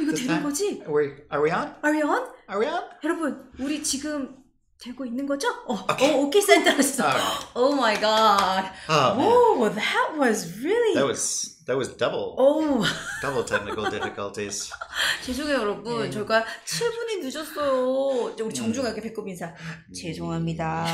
이거 되는 거지? Are we on? Are we on? Are we on? 여러분, 우리 지금 되고 있는 거죠? 오케이 센터 했어. Oh my god. Oh, that was really. That was double. Double technical difficulties. 죄송해요 여러분. 저희가 7분이 늦었어요. 우리 정중하게 배꼽 인사. 죄송합니다.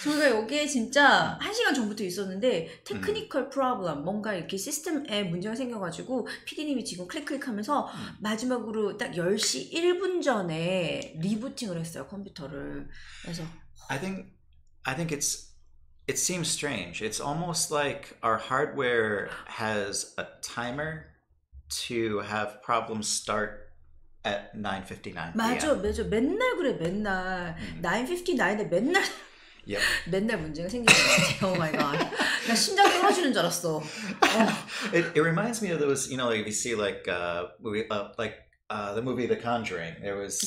저희가 여기에 진짜 1시간 전부터 있었는데 테크니컬 프로블럼 뭔가 이렇게 시스템에 문제가 생겨가지고 PD님이 지금 클릭하면서 마지막으로 딱 10시 1분 전에 리부팅을 했어요 컴퓨터를. 그래서 I think it seems strange. It's almost like our hardware has a timer to have problems start at 9:59 p.m. 맞아. 맨날 그래 맨날 9:59에 맨날 Yep. 맨날 문제가 생기는 것 같아. Oh my god. 나 심장 떨어지는 줄 알았어. It reminds me of those, you know, like you see like the movie The Conjuring. There was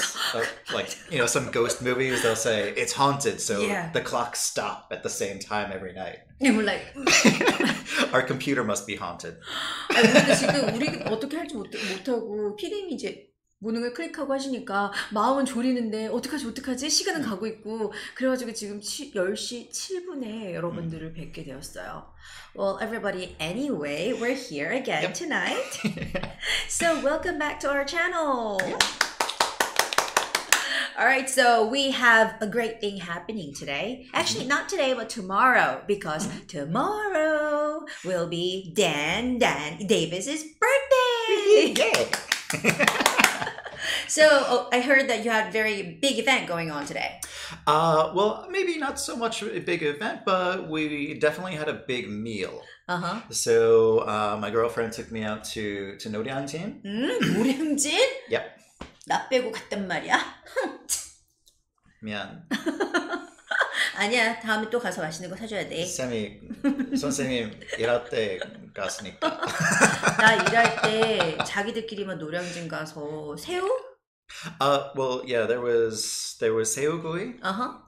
like, you know, some ghost movies, they'll say it's haunted, so the clocks stop at the same time every night. And we're like our computer must be haunted. 근데 지금 우리 어떻게 할지 못하고 PD님이 이제 모든 걸 클릭하고 하시니까 마음은 졸이는데 어떡하지? 시간은 가고 있고 그래가지고 지금 10시 7분에 여러분들을 뵙게 되었어요. Well, everybody, anyway, we're here again tonight. So welcome back to our channel. Alright, so we have a great thing happening today. Actually, not today, but tomorrow, because tomorrow will be Dan Davis's birthday! So I heard that you had a very big event going on today. Well, maybe not so much a big event, but we definitely had a big meal. So my girlfriend took me out to 노량진. 노량진? Yep. 나 빼고 갔단 말이야? 미안. 아니야, 다음에 또 가서 맛있는 거 사줘야 돼. 선생님 일할 때 갔으니까. 나 일할 때 자기들끼리만 노량진 가서 새우? Well, yeah, there was 새우구이,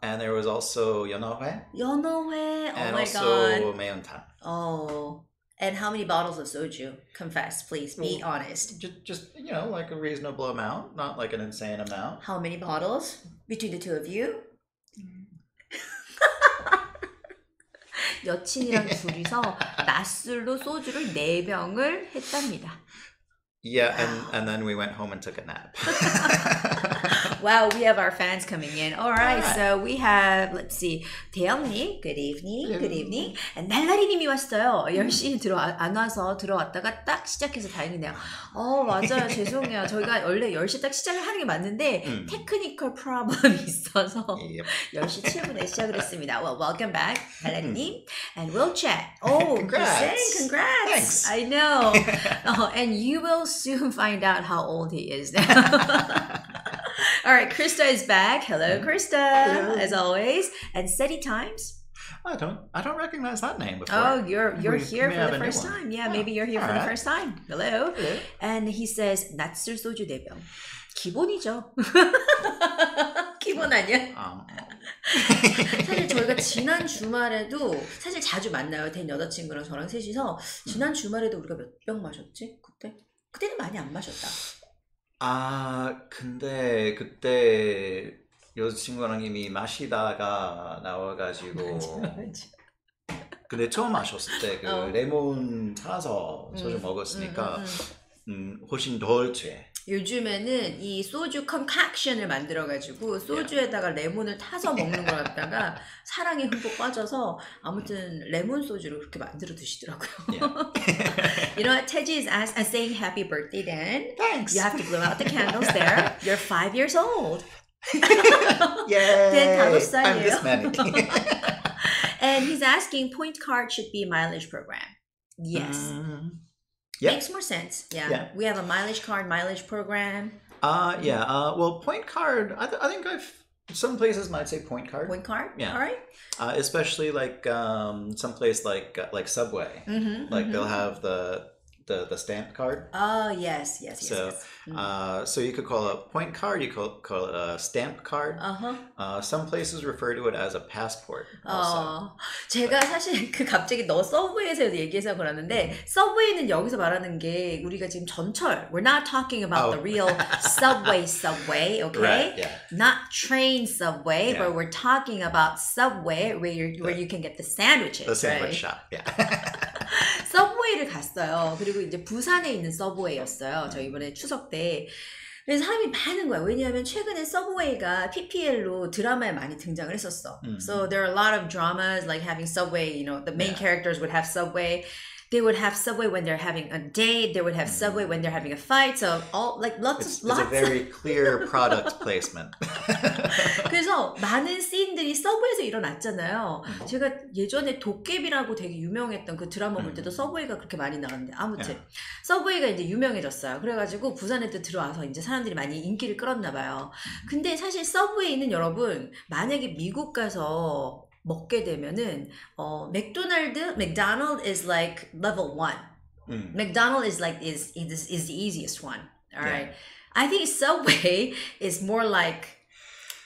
and there was also 연어회. 연어회, oh and my also god. 매운탕. Oh, and how many bottles of soju? Confess, please, be honest. Just you know, like a reasonable amount, not like an insane amount. How many bottles between the two of you? 여친이랑 둘이서 낮술로 소주를 4병을 했답니다. Yeah, and then we went home and took a nap. Wow, we have our fans coming in. All right, so we have, let's see, 대영님, good evening. And 날라리님이 왔어요. 10시에 안 와서 들어왔다가 딱 시작해서 다행이네요. 맞아요. 죄송해요. 저희가 원래 10시 딱 시작을 하는 게 맞는데 테크니컬 프로블럼이 있어서 10시 7분에 시작을 했습니다. Well, welcome back, 날라리님. And we'll chat. Congrats. Congrats. Thanks. I know. And you will soon find out how old he is now. All right, Krista is back. Hello, Krista. Hello. As always. And SETI Times. I don't recognize that name before. Oh, you're here for the first time. Yeah, maybe you're here for the first time. Hello. And he says 낮술 소주 4병. 기본이죠. 기본 아니야? 사실 저희가 지난 주말에도 사실 자주 만나요. 된 여자친구랑 저랑 셋이서 지난 주말에도 우리가 몇 병 마셨지? 그때는 많이 안 마셨다. 근데 그때 여자친구랑 이미 마시다가 나와가지고 근데 처음 마셨을 때 그 레몬 타서 소주 먹었으니까 훨씬 덜 취해. 요즘에는 이 소주 컨칵션을 만들어가지고 소주에다가 레몬을 타서 먹는 걸 갖다가 사랑에 흠뻑 빠져서 아무튼 레몬 소주를 그렇게 만들어 드시더라고요. You know what? Teji is saying happy birthday, Dan. Thanks. You have to blow out the candles there. You're 5 years old. Yay! Dan 5살이에요. I'm this many. And he's asking, point card should be mileage program. Yes. Yep. Makes more sense. Yeah. We have a mileage program. Well, point card. I think some places might say point card. Point card. Yeah. All right. Especially like some place like Subway. Like they'll have the the stamp card. Oh, yes. So you could call it a point card, you could call it a stamp card. Some places refer to it as a passport also. 제가 사실 갑자기 너 서브웨이에서 얘기해서 그러는데 서브웨이는 여기서 말하는 게 우리가 지금 전철 we're not talking about the real subway, okay? Right, yeah. Not train subway, but we're talking about subway where you can get the sandwiches. The sandwich right? shop, yeah. 서브웨이를 갔어요. 그리고 이제 부산에 있는 서브웨이였어요. 저 이번에 추석 때. 그래서 사람이 많은 거야. 왜냐하면 최근에 서브웨이가 PPL로 드라마에 많이 등장을 했었어. So there are a lot of dramas like having Subway, you know, the main characters would have Subway. They would have Subway when they're having a date. They would have Subway when they're having a fight. So all like It's a very clear product placement. 그래서 많은 씬들이 서브웨이에서 일어났잖아요. 제가 예전에 도깨비라고 되게 유명했던 그 드라마 볼 때도 서브웨이가 그렇게 많이 나왔는데 아무튼 서브웨이가 이제 유명해졌어요. 그래가지고 부산에 또 들어와서 이제 사람들이 많이 인기를 끌었나 봐요. 근데 사실 서브웨이는 여러분 만약에 미국 가서 먹게 되면은 McDonald's is like level 1. McDonald's is the easiest one. All right. I think Subway is more like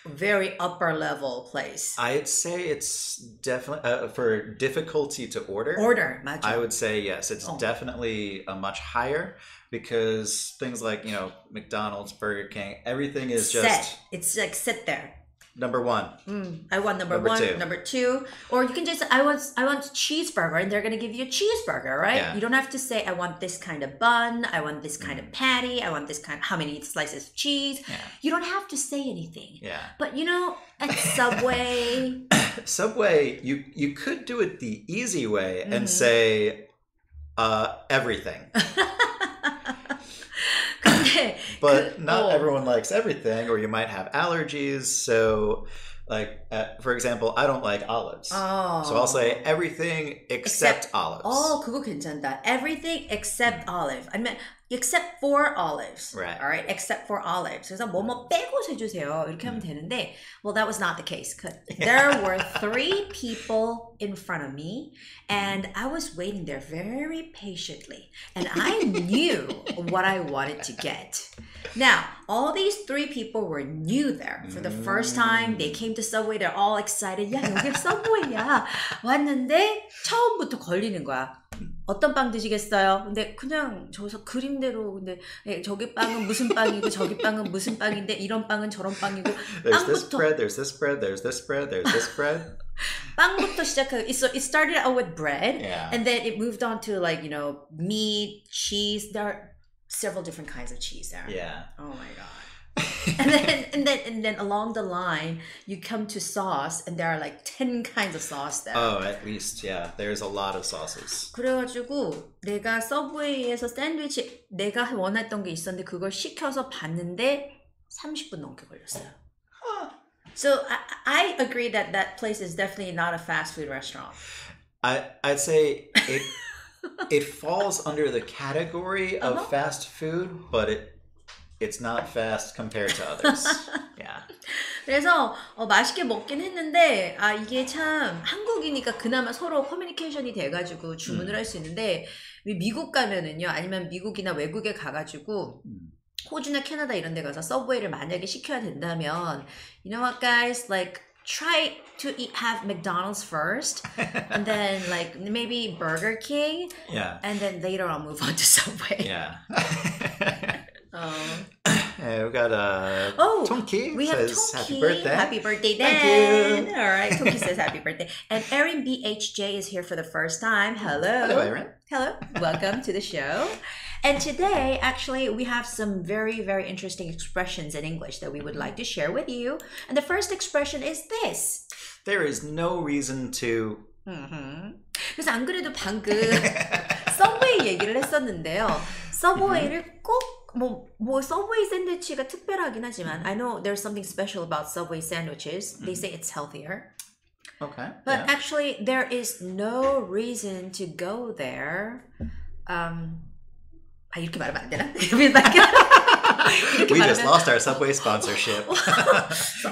very upper level place. I'd say it's definitely for difficulty to order. 맞아. I would say yes. It's definitely a much higher because things like McDonald's, Burger King, everything is just It's like sit there. Number 1. I want number 1, number 2. Or you can just say, I want cheeseburger, and they're going to give you a cheeseburger, right? Yeah. You don't have to say, I want this kind of bun, I want this kind of patty, I want this kind, how many slices of cheese. Yeah. You don't have to say anything. Yeah. But at Subway... Subway, you could do it the easy way and say, everything. But not everyone likes everything, or you might have allergies. So, like, for example, I don't like olives. So I'll say everything except olives. 그거 괜찮다. Everything except olive. I mean, except for olives. Right. All right, except for olives. 그래서 뭐뭐 빼고 해주세요. 이렇게 하면 되는데, well, that was not the case. There were 3 people in front of me, and I was waiting there very patiently, and I knew what I wanted to get. Now, all these 3 people were new there for the first time. They came to Subway. They're all excited. 야, 여기 Subway야. 왔는데 처음부터 걸리는 거야. 어떤 빵 드시겠어요? 근데 그냥 저기서 그림대로 근데 저기 빵은 무슨 빵이고 저기 빵은 무슨 빵인데 이런 빵은 저런 빵이고 There's this bread, there's this bread, there's this bread, there's this bread. 빵부터 시작하고 so it started out with bread and then it moved on to like meat, cheese. There are several different kinds of cheese there. Yeah. Oh my god. and then along the line you come to sauce and there are like 10 kinds of sauce there. Oh, at least, yeah. There's a lot of sauces. 그래가지고 내가 서브웨이에서 샌드위치 내가 원했던 게 있었는데 그걸 시켜서 봤는데 30분 넘게 걸렸어요. So I agree that place is definitely not a fast food restaurant. I'd say it falls under the category of fast food, but it's not fast compared to others. Yeah. 그래서 맛있게 먹긴 했는데 이게 참 한국이니까 그나마 서로 커뮤니케이션이 돼가지고 주문을 할 수 있는데 미국 가면은요 아니면 미국이나 외국에 가가지고 호주나 캐나다 이런 데 가서 서브웨이를 만약에 시켜야 된다면 you know what guys like try to have McDonald's first and then like maybe Burger King and then later on move on to Subway. Yeah. Hey, we got Tonki. We have says, Tonki. Happy birthday. Happy birthday, Dan. Thank you. All right, Tonki says happy birthday. And Erin BHJ is here for the first time. Hello. Hello, Erin. Hello. Welcome to the show. And today, actually, we have some very, very interesting expressions in English that we would like to share with you. And the first expression is this. There is no reason to... 그래서 안 그래도 방금 서브웨이 얘기를 했었는데요. 서브웨이를 꼭 뭐 서브웨이 샌드위치가 특별하긴 하지만 I know there's something special about Subway sandwiches. They say it's healthier. Okay. But actually there is no reason to go there. 이렇게 말하면 안 되나? We just lost our Subway sponsorship.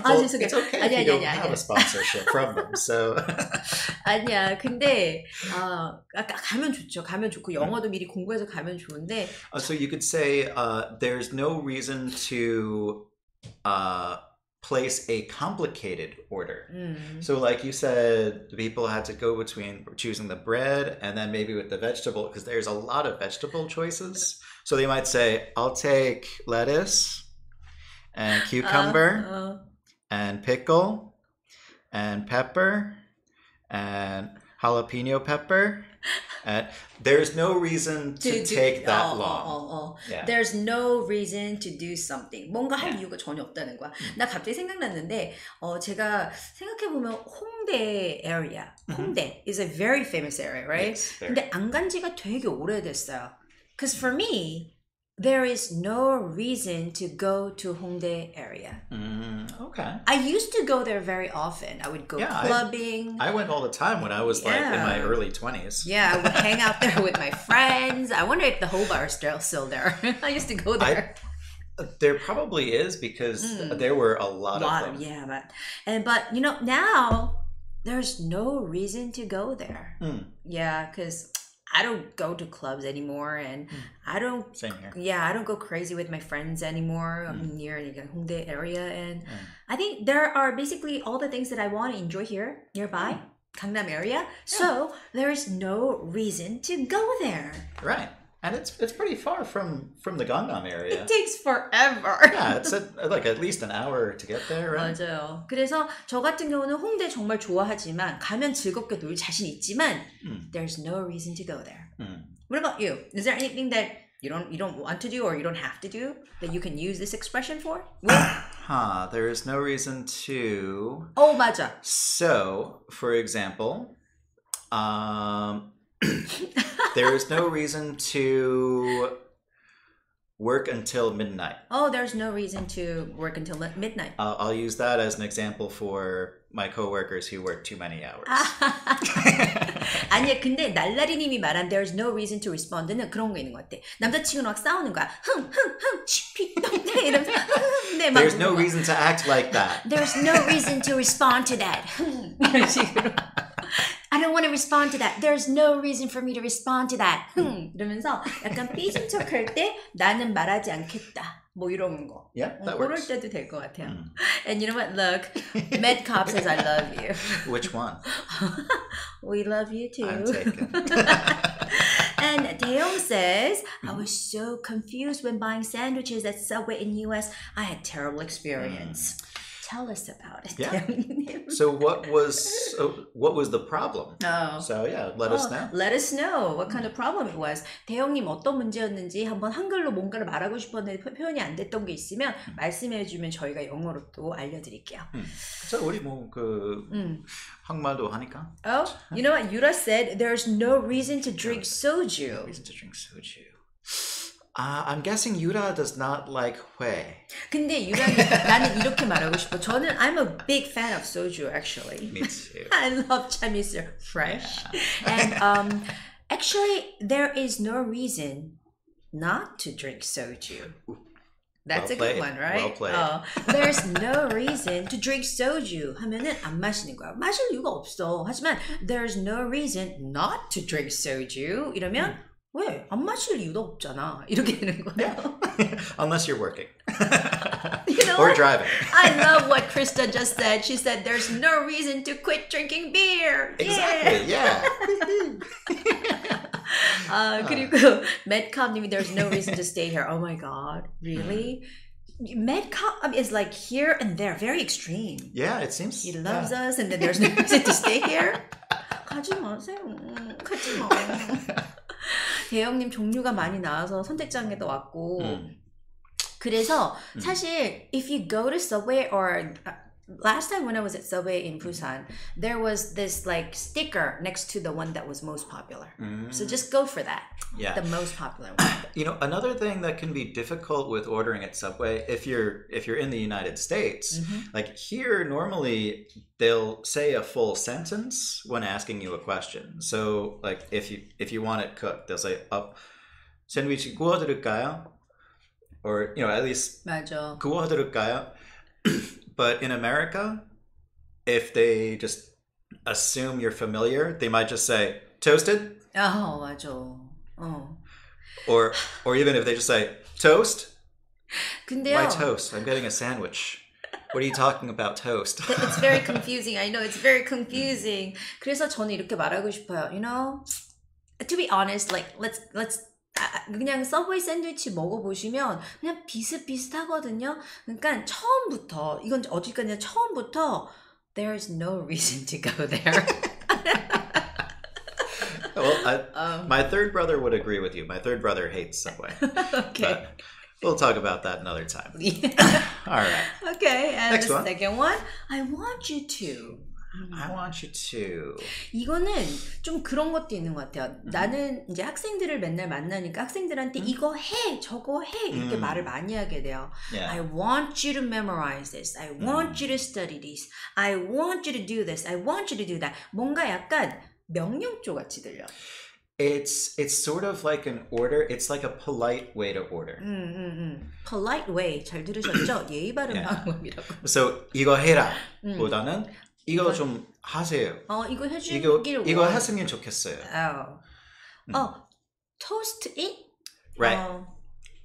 Well, it's okay if you don't have a sponsorship from them. So 아니야. 근데 가면 좋죠. 가면 좋고 영어도 미리 공부해서 가면 좋은데. So you could say there's no reason to place a complicated order. So like you said, the people had to go between choosing the bread and then maybe with the vegetable, because there's a lot of vegetable choices. So they might say, I'll take lettuce and cucumber and pickle and pepper and jalapeno pepper. And there's no reason to take that long. Yeah. There's no reason to do something. 뭔가 할 이유가 전혀 없다는 거야. 나 갑자기 생각났는데 제가 생각해보면 홍대 area. 홍대 is a very famous area, right? Yes, 근데 안 간 지가 되게 오래됐어요. Because for me, there is no reason to go to Hongdae area. Okay. I used to go there very often. I would go clubbing. I went all the time when I was like in my early 20s. Yeah, I would hang out there with my friends. I wonder if the whole bar is still there. I used to go there. There probably is because there were a lot of them. Yeah, but you know, now there's no reason to go there. Yeah, because I don't go to clubs anymore, and I don't. Same here. Yeah, I don't go crazy with my friends anymore. I'm near the Hongdae area, and I think there are basically all the things that I want to enjoy here nearby, Gangnam area. So there is no reason to go there. Right, and it's pretty far from the Gangnam area. It takes forever. Yeah, it's like at least an hour to get there, right? 맞아요. 그래서 저 같은 경우는 홍대 정말 좋아하지만 가면 즐겁게 놀 자신 있지만 there's no reason to go there. What about you? Is there anything that you don't want to do or you don't have to do that you can use this expression for? There is no reason to. Oh, 맞아. So, for example, there is no reason to work until midnight. Oh, there's no reason to work until midnight. I'll use that as an example for my coworkers who work too many hours. 아니야, 근데 날라리님이 말한 there's no reason to respond는 그런 거 있는 것 같아. 남자친구랑 막 싸우는 거야. 이러면서 There's no reason to act like that. There's no reason to respond to that. 이런 식으로. I don't want to respond to that. There's no reason for me to respond to that. 이러면서 약간 삐진 척할 때 나는 말하지 않겠다. 뭐 이런 거. Yeah, that 그럴 works. 때도 될 것 같아요. And you know what? Look, Medcop says I love you. Which one? We love you too. I'm taken. And Taeyong says, I was so confused when buying sandwiches at Subway in US. I had terrible experience. Tell us about it. Yeah. So what was the problem? So yeah, let us know. Let us know what kind of problem it was. 대영님 어떤 문제였는지 한번 한글로 뭔가를 말하고 싶었는데 표현이 안 됐던 게 있으면 말씀해주면 저희가 영어로 또 알려드릴게요. 그래서 우리 한국말도 하니까. Oh, you know what? Yura said there's no reason to drink soju. No reason to drink soju. I'm guessing Yura does not like 회. 근데 유라는 나는 이렇게 말하고 싶어. 저는 I'm a big fan of soju actually. Me too. I love Chinese fresh. Yeah. And actually there is no reason not to drink soju. That's a good one, right? Well played. There's no reason to drink soju 하면은 안 마시는 거야. 마실 이유가 없어. 하지만 there's no reason not to drink soju 이러면 왜? 안 마실 이유도 없잖아. 이렇게 되는 거예요. Unless you're working. You know or what? driving. I love what Krista just said. She said there's no reason to quit drinking beer. Exactly, yeah. 그리고 Medcom there's no reason to stay here. Oh my god. Really? Medcom is like here and there. Very extreme. Yeah, it seems. He loves us and then there's no reason to stay here. 가지 마세요. 가지 마. 대영님 종류가 많이 나와서 선택장에도 왔고 그래서 사실 if you go to Subway or last time when I was at Subway in Busan there was this like sticker next to the one that was most popular so just go for that. Yeah, the most popular one. You know, another thing that can be difficult with ordering at Subway if you're in the United States, like here normally they'll say a full sentence when asking you a question. So like if you want it cooked, they'll say 샌드위치 구워드릴까요? Or you know, at least 맞아. 구워드릴까요? But in America, if they just assume you're familiar, they might just say, toasted? 맞아. Or even if they just say, toast? 근데요. Why toast? I'm getting a sandwich. What are you talking about, toast? It's very confusing. I know, it's very confusing. 그래서 저는 이렇게 말하고 싶어요. You know, to be honest, like, let's 그냥 서브웨이 샌드위치 먹어보시면 그냥 비슷비슷하거든요. 그러니까 처음부터, 이건 어디까지나 처음부터 there's no reason to go there. Well, my third brother would agree with you. My third brother hates Subway. Okay. But we'll talk about that another time. Yeah. All right. Okay, and Next the one. second one, I want you to. I want you to. 이거는 좀 그런 것도 있는 것 같아요. 나는 이제 학생들을 맨날 만나니까 학생들한테 이거 해, 저거 해 이렇게 말을 많이 하게 돼요. Yeah. I want you to memorize this. I want you to study this. I want you to do this. I want you to do that. 뭔가 약간 명령조 같이 들려. It's sort of like an order. It's like a polite way to order. Polite way. 잘 들으셨죠? 예의 바른 방법이라고. So 이거 해라 보다는 이거 좀 하세요. 이거 해주길 이거 했으면 좋겠어요. Toast it? Right.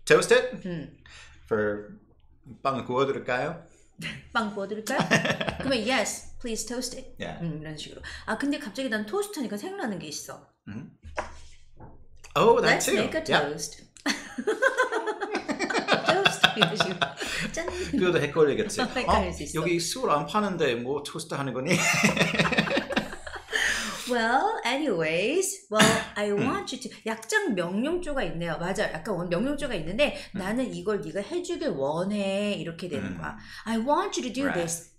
Toast it? For 빵을 구워드릴까요? 빵 구워드릴까요? 그러면 yes, please toast it. Yeah. 이런 식으로. 근데 갑자기 난 토스트 하니까 생각나는 게 있어. Oh, that Let's too. make a toast. toast 이런 식으로. 짠. 그것도 헷갈리겠지. 헷갈릴 수 있어. 여기 술 안 파는데 뭐 토스트 하는 거니? Well, anyways, I want you to. 약간 명령조가 있네요. 맞아, 약간 명령조가 있는데 나는 이걸 네가 해주길 원해 이렇게 되는 거야. I want you to do this.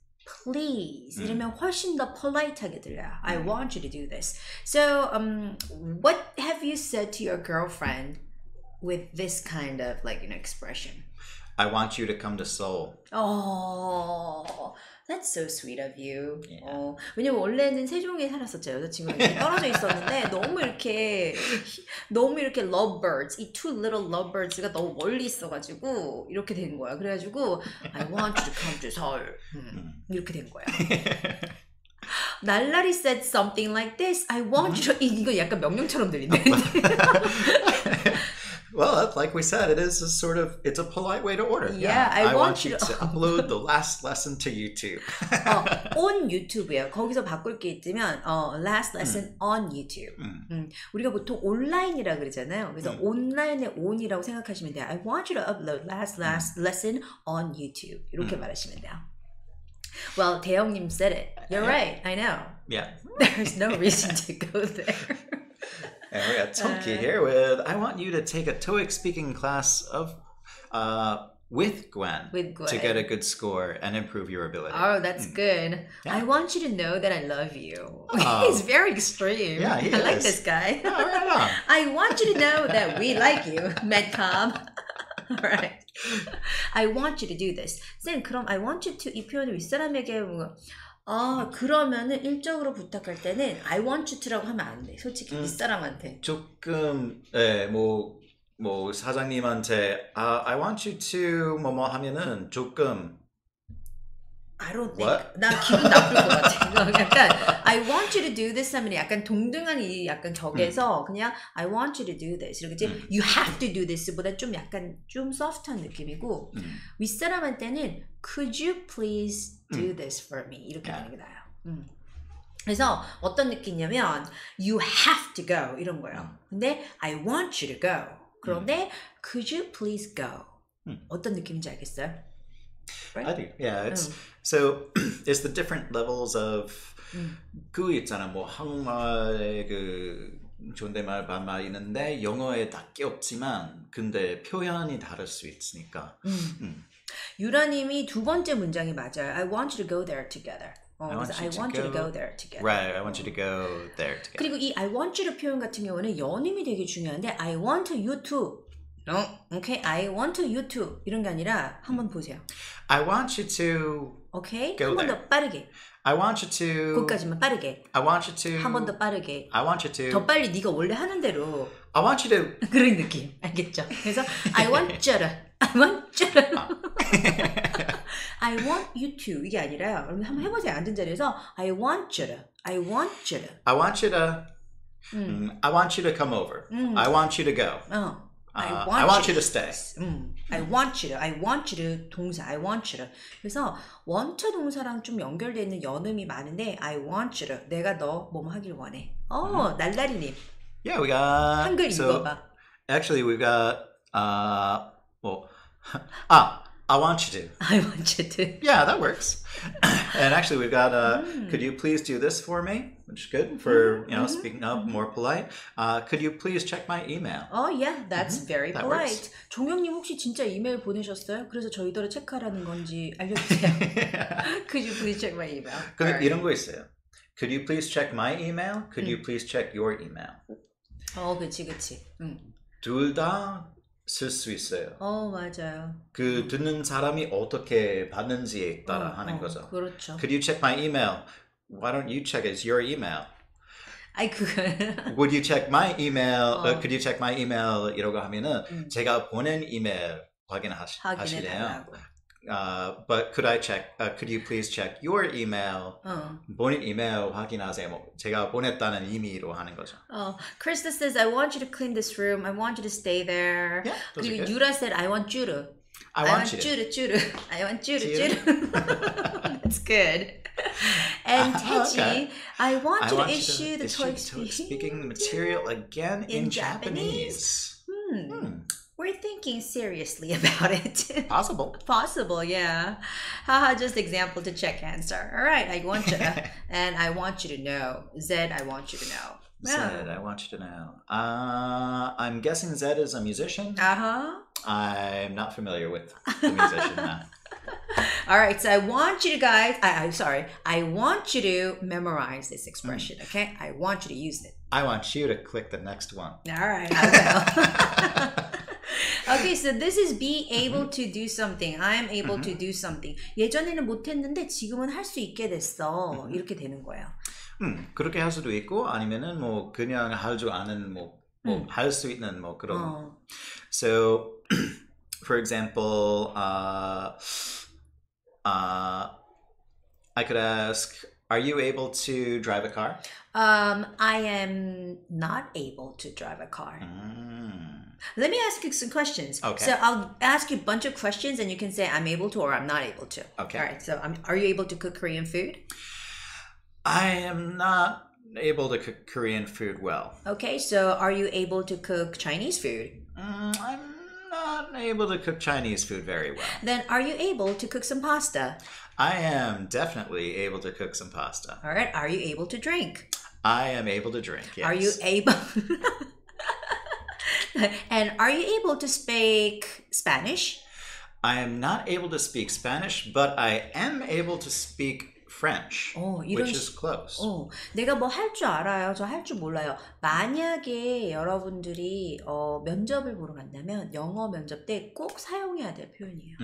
Please. 이러면 훨씬 더 polite하게 들려요. I want you to do this. So, what have you said to your girlfriend with this kind of expression? I want you to come to Seoul. Oh, that's so sweet of you. Yeah. 왜냐면 원래는 세종에 살았었죠. 여자친구랑 이렇게 떨어져 있었는데 너무 이렇게 lovebirds, 이 two little lovebirds가 너무 멀리 있어가지고 이렇게 된 거야. 그래가지고 I want you to come to Seoul. 이렇게 된 거야. 날라리 said something like this. I want you to. 이거 약간 명령처럼 들리네. Well, like we said, it's a polite way to order. Yeah, I want you to upload the last lesson to YouTube. on YouTube예요. 거기서 바꿀 게 있으면 last lesson on YouTube. 우리가 보통 온라인이라 그러잖아요. 그래서 온라인의 on이라고 생각하시면 돼요. I want you to upload last lesson on YouTube. 이렇게 말하시면 돼요. Well, 대영님 said it. You're right. I know. Yeah. There's no reason to go there. And we got Tomki here with, I want you to take a TOEIC speaking class with Gwen to get a good score and improve your ability. Oh, that's good. Yeah. I want you to know that I love you. He's very extreme. Yeah, he I is. like this guy. Oh, right on. I want you to know that we like you, Medcom. All right. I want you to do this. 쌤, 그럼 I want you to 이 표현을 윗사람에게 그러면은 일적으로 부탁할 때는 I want you to라고 하면 안 돼. 솔직히 윗사람한테. 조금 뭐 사장님한테 I want you to 뭐뭐 하면은 조금 I don't think. 나 기분 나쁠 것 같아. 약간 I want you to do this 하면 약간 동등한 이 약간 격에서 그냥 I want you to do this 이렇게 you have to do this보다 좀 약간 좀 soft한 느낌이고 윗사람한테는 could you please do this for me 이렇게 하는 게 나아요. 그래서 어떤 느낌이냐면 you have to go 이런 거예요. 근데 I want you to go. 그런데 could you please go? 어떤 느낌인지 알겠어요? Right? I do. Yeah, so it's the different levels of 그 있잖아. 뭐 한국말에 그 존댓말 반말 있는데 영어에 다 끼없지만 근데 표현이 다를 수 있으니까. 유라님이 두 번째 문장이 맞아요. I want you to go there together. I want you to go there together. Right, I want you to go there together. 그리고 이 I want you to 표현 같은 경우는 연임이 되게 중요한데 I want you to. No, okay, I want you to 이런 게 아니라 한번 보세요. I want you to. Okay, 한 번 더 빠르게. I want you to. 거기까지만 빠르게. I want you to. 한 번 더 빠르게. I want you to. 더 빨리 네가 원래 하는 대로. I want you to. 그런 느낌, 알겠죠? 그래서 I want you to. I want you to. I want you to 이게 아니라요. 여러분 한번 해보세요. 앉은 자리에서 I want you to. I want you to. I want you to. I want you to come over. I want you to go. I want you to stay. I want you to 동사. I want you to. 그래서 want 동사랑 좀 연결되어 있는 연음이 많은데 I want you to. 내가 너 뭐뭐 하길 원해. 날라리님. Yeah, we got. 한글 읽어봐. Actually, we've got. I want you to. I want you to. Yeah, that works. And actually, we've got. Could you please do this for me? Which is good for speaking up more polite. Could you please check my email? Oh yeah, that's very that polite. works. 종영님 혹시 진짜 이메일 보내셨어요? 그래서 저희들을 체크하라는 건지 알려주세요. Could you please check my email? 근데 이런 거 있어요. Could you please check my email? Could you please check your email? 그치. 둘 다 쓸 수 있어요. 맞아요. 그 듣는 사람이 어떻게 받는지에 따라 하는 거죠. 그렇죠. Could you check my email? Why don't you check it? It's your email. 아이 그거. Would you check my email? Could you check my email? 이러고 하면은 제가 보낸 이메일 확인하시래요. But could I check? Could you please check your email? 본인 이메일 확인하세요. 제가 보냈다는 의미로 하는 거죠. Krista says, I want you to clean this room. I want you to stay there. Yeah, 그리고 Yura said, I want you to. I want you to. I want you to. That's good. And Teji, okay. I want you to issue the TOEIC material again in Japanese. We're thinking seriously about it. Possible, yeah. Haha, just example to check answer. All right, I want you to, and I want you to know. Zed, I want you to know. Zed, I want you to know. I'm guessing Zed is a musician. I'm not familiar with the musician now. All right, so I want you to guys, I want you to memorize this expression, okay? I want you to use it. I want you to click the next one. All right, I will. Okay, so this is be able to do something. I am able to do something. 예전에는 못했는데 지금은 할 수 있게 됐어. 이렇게 되는 거예요. 그렇게 할 수도 있고 아니면은 뭐 그냥 할 줄 아는 할 수 있는 그런. So, for example, I could ask, are you able to drive a car? I am not able to drive a car. Let me ask you some questions. Okay. So I'll ask you a bunch of questions and you can say I'm able to or I'm not able to. Okay. All right. So are you able to cook Korean food? I am not able to cook Korean food well. Okay. So are you able to cook Chinese food? I'm not able to cook Chinese food very well. Then are you able to cook some pasta? I am definitely able to cook some pasta. All right. Are you able to drink? I am able to drink, yes. Are you able... And are you able to speak Spanish? I am not able to speak Spanish, but I am able to speak French, which is close. 내가 뭐 할 줄 알아요. 저 할 줄 몰라요. 만약에 여러분들이 면접을 보러 간다면 영어 면접 때 꼭 사용해야 될 표현이에요.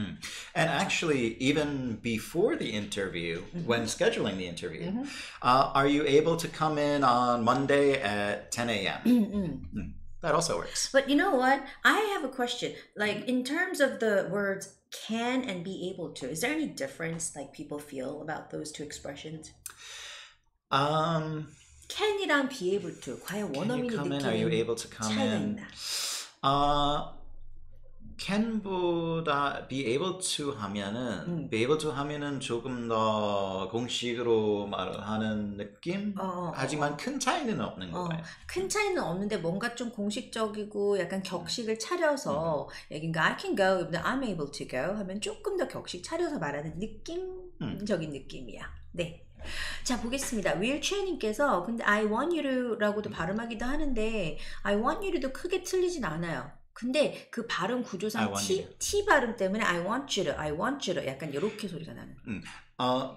And actually, even before the interview, when scheduling the interview, are you able to come in on Monday at 10 a.m.? That also works. But you know what? I have a question. Like in terms of the words can and be able to, is there any difference like people feel about those two expressions? Can이랑 be able to 과연 원어민이 느끼는 Are you able to come 차이가 in? 있나? can보다 be able to 하면은 조금 더 공식으로 말하는 느낌? 하지만 큰 차이는 없는 거예요. 큰 차이는 없는데 뭔가 좀 공식적이고 약간 격식을 차려서 여긴가 I can go, I'm able to go 하면 조금 더 격식 차려서 말하는 느낌적인 느낌이야. 네. 자 보겠습니다. 윌체님께서 근데 I want you to라고도 발음하기도 하는데 I want you to도 크게 틀리진 않아요. 근데 그 발음 구조상 T 발음 때문에 I want you to 약간 이렇게 소리가 나는.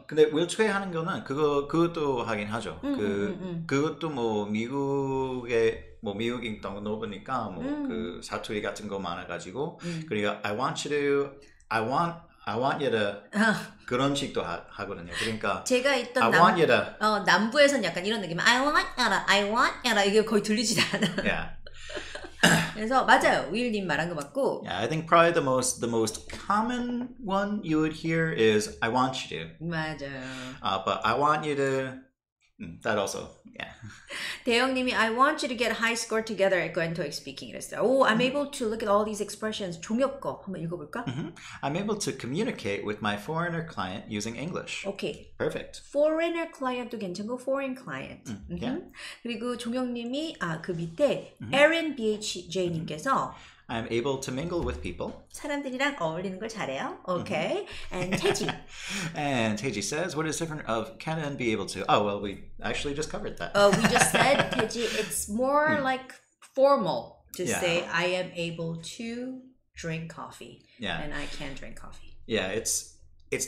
근데 윌체이 하는 거는 그것도 하긴 하죠. 그것도 뭐 미국에 미국인 높으니까 그 사투리 같은 거 많아가지고 그리고 I want you to 그런 식도 하거든요. 그러니까 제가 있던 남부에선 약간 이런 느낌. I want you to 이게 거의 들리지도 않아. Yeah. 그래서 맞아요. 우일님 말한 거 맞고. Yeah, I think probably the most common one you would hear is I want you to. 맞아요. But I want you to. That also, yeah. 대영님이 I want you to get high score together at Gwen 토익스피킹 이랬어요. Oh, I'm able to look at all these expressions. 종혁 거 한번 읽어볼까? I'm able to communicate with my foreigner client using English. Okay. Perfect. Foreigner client도 괜찮고 foreign client. Yeah. 그리고 종혁님이 그 밑에 Erin BHJ님께서 I'm able to mingle with people. 사람들이랑 어울리는 걸 잘해요. Okay. And 태지. And Teji says, what is different of can and be able to? Oh, well, we actually just covered that. We just said, 태지, it's more like formal to say I am able to drink coffee. Yeah. And I can drink coffee. Yeah, it's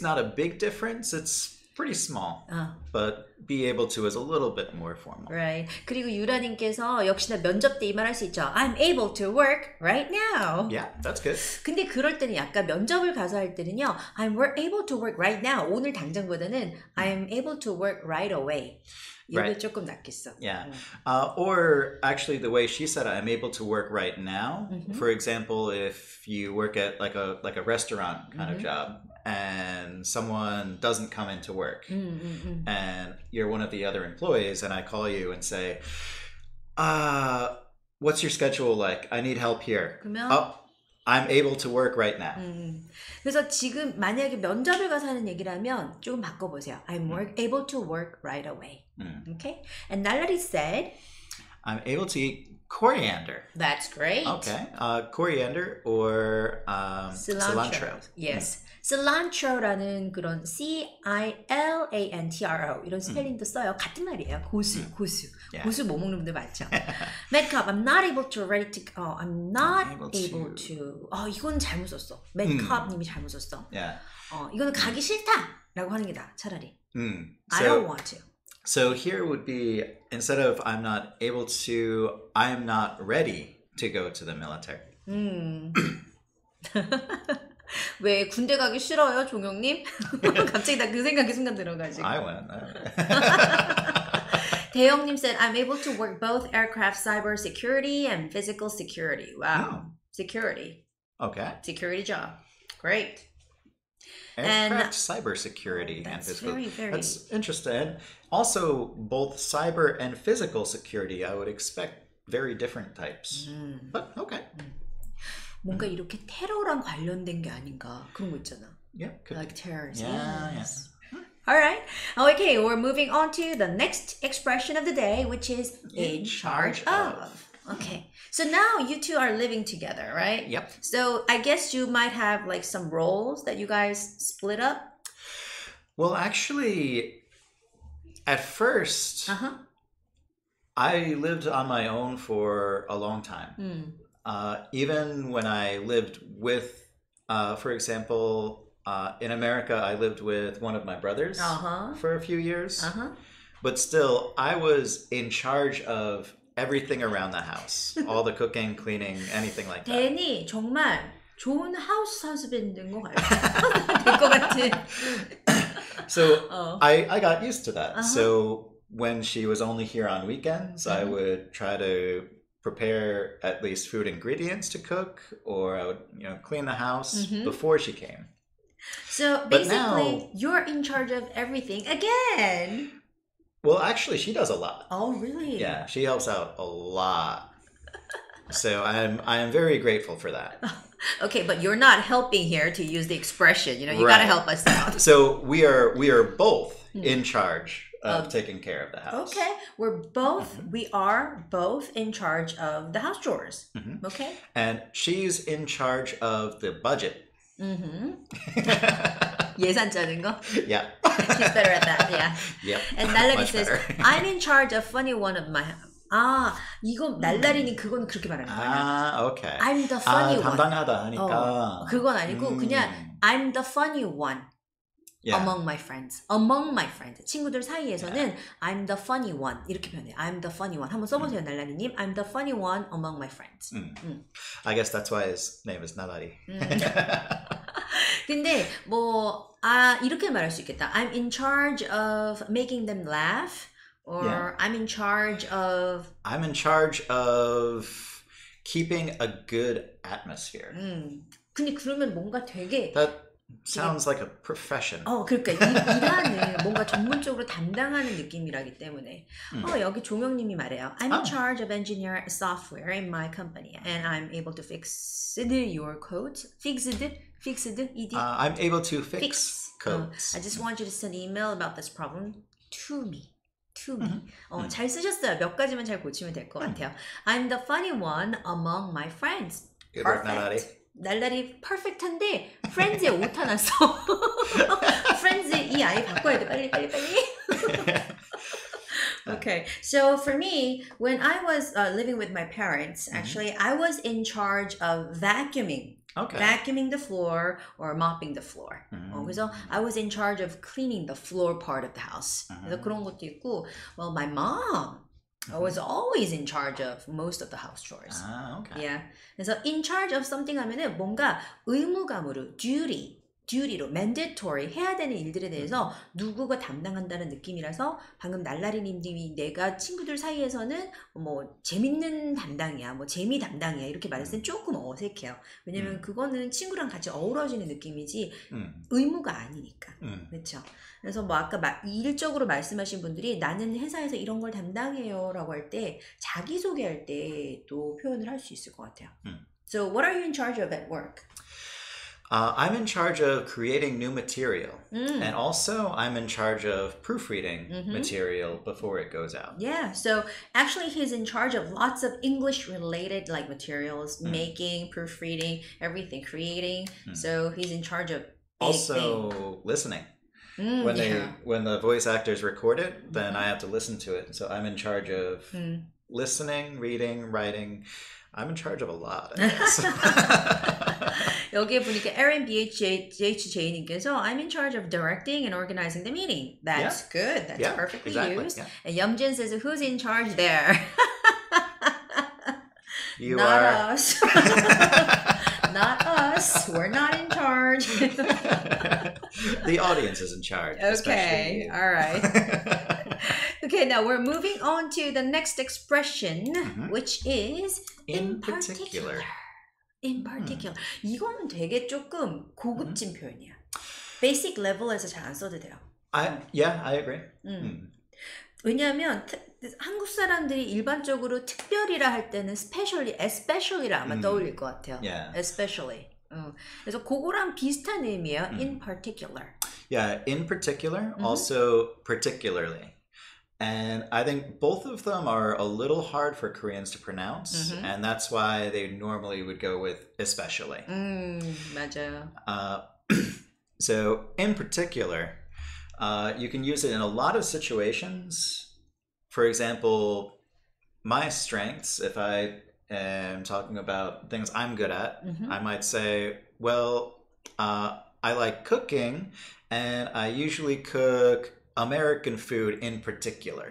not a big difference. It's pretty small. But be able to is a little bit more formal. Right. 그리고 유라님께서 역시나 면접 때 이 말 할 수 있죠. I'm able to work right now. Yeah, that's good. 근데 그럴 때는 약간 면접을 가서 할 때는요. I'm able to work right now. 오늘 당장보다는 I'm able to work right away. 이게 Right. 조금 낫겠어. Yeah. Or actually the way she said it, I'm able to work right now. For example, if you work at like a restaurant kind of job and someone doesn't come into work and you're one of the other employees and I call you and say, what's your schedule like? I need help here. 그러면 I'm able to work right now. 그래서 지금 만약에 면접을 가서 하는 얘기라면 조금 바꿔보세요. I'm able to work right away. Okay? And 날라리 said, I'm able to eat coriander. That's great. Okay. Coriander or cilantro. Yes. Cilantro라는 그런 C-I-L-A-N-T-R-O 이런 스펠링도 써요. 같은 말이에요. 고수. Yeah. 고수 못 먹는 분들 많죠. Medcup, I'm not able to ready to go. I'm not able to. 이건 잘못 썼어. Medcup 님이 잘못 썼어. Yeah. 이거는 가기 싫다라고 하는 게 나아, 차라리. I So, don't want to. So here would be, instead of I'm not able to, I'm not ready to go to the military. 왜 군대 가기 싫어요, 종영님? 갑자기 나 그 생각이 순간 들어가지고. I went. 대영님 said, I'm able to work both aircraft cyber security and physical security. Wow. Security. Okay. Security job. Great. Aircraft cybersecurity and physical. Very... That's interesting. Also, both cyber and physical security, I would expect very different types. But okay. 뭔가 이렇게 테러랑 관련된 게 아닌가 그런 거 있잖아. Yeah. Like terrorism. Yes. All right. Okay, we're moving on to the next expression of the day, which is in charge of. Okay. So now you two are living together, right? Yep. So I guess you might have like some roles that you guys split up. Well, actually, at first, I lived on my own for a long time. Even when I lived with, for example, in America, I lived with one of my brothers for a few years. But still, I was in charge of everything around the house. All the cooking, cleaning, anything like that. 댄이 정말 좋은 하우스 하스밴드 된것 같은. So I got used to that. So when she was only here on weekends, I would try to prepare at least food ingredients to cook, or I would, clean the house before she came. So basically, you're in charge of everything again. Well, actually, she does a lot. Oh, really? Yeah, she helps out a lot. So I am very grateful for that. Okay, but you're not helping here to use the expression. You got to help us out. So we are both in charge of taking care of the house. Okay, we are both in charge of the house chores. Okay. And she's in charge of the budget. 예산 짜는 거? Yeah. She's better at that, yeah. Yep. And 날라리 Much says, better. I'm in charge of funny one of my... 이거 날라리는 그거는 그렇게 말하는 거야. Okay. I'm the funny one. 담당하다 하니까. 그건 아니고 그냥 I'm the funny one. Yeah. Among my friends. Among my friends. 친구들 사이에서는 I'm the funny one. 이렇게 표현해요. I'm the funny one. 한번 써보세요, 날라리님. I'm the funny one among my friends. I guess that's why his name is Nalari. 근데 이렇게 말할 수 있겠다. I'm in charge of making them laugh. Or I'm in charge of keeping a good atmosphere. 근데 그러면 뭔가 되게 That sounds like a profession. 그러니까 일하는 뭔가 전문적으로 담당하는 느낌이라기 때문에 여기 종영님이 말해요. I'm in charge of engineer software in my company and I'm able to fix your code. Fixed? ED? I'm able to fix codes. I just want you to send an email about this problem to me. 잘 쓰셨어요. 몇 가지만 잘 고치면 될 것 같아요. I'm the funny one among my friends. Good work, 날라리. 날라리 퍼펙트한데 프렌즈에 오타 났어. 프렌즈 이 아이 바꿔야 돼. 빨리. Okay, so for me, when I was living with my parents, actually, I was in charge of vacuuming. Okay. Vacuuming the floor or mopping the floor. 그래서 I was in charge of cleaning the floor part of the house. 그래서 그런 것도 있고, well, my mom was always in charge of most of the house chores. Okay. Yeah. 그래서 in charge of something 하면은 뭔가 의무감으로 duty로 mandatory 해야 되는 일들에 대해서 누구가 담당한다는 느낌이라서 방금 날라리님이 내가 친구들 사이에서는 뭐 재밌는 담당이야, 뭐 재미 담당이야 이렇게 말했을 땐 조금 어색해요. 왜냐면 그거는 친구랑 같이 어우러지는 느낌이지 의무가 아니니까. 그렇죠. 그래서 뭐 아까 일적으로 말씀하신 분들이 나는 회사에서 이런 걸 담당해요라고 할 때 자기소개할 때도 표현을 할 수 있을 것 같아요. So what are you in charge of at work? I'm in charge of creating new material. And also, I'm in charge of proofreading material before it goes out. Yeah, so actually he's in charge of lots of English-related like materials, making, proofreading, everything, creating. So he's in charge of also listening. When the voice actors record it, then I have to listen to it. So I'm in charge of listening, reading, writing. I'm in charge of a lot, I guess. 여기에 보니까 RNBHJ님께서 I'm in charge of directing and organizing the meeting. That's good. That's perfectly used. Yeah. And Yumjin says, who's in charge there? You not are. Us. Not us. We're not in charge. The audience is in charge. Okay. All right. Okay, now we're moving on to the next expression, which is in particular. In particular. 이거는 되게 조금 고급진 표현이야. Basic level에서 잘 안 써도 돼요. I agree. 왜냐하면 한국 사람들이 일반적으로 특별이라 할 때는 especially라 아마 떠올릴 것 같아요. Especially. 그래서 그거랑 비슷한 의미예요. In particular. Yeah, in particular, also particularly. And I think both of them are a little hard for Koreans to pronounce, and that's why they normally would go with especially. 맞아요. So in particular, you can use it in a lot of situations. For example, my strengths, if I am talking about things I'm good at, I might say, well, I like cooking, and I usually cook American food in particular.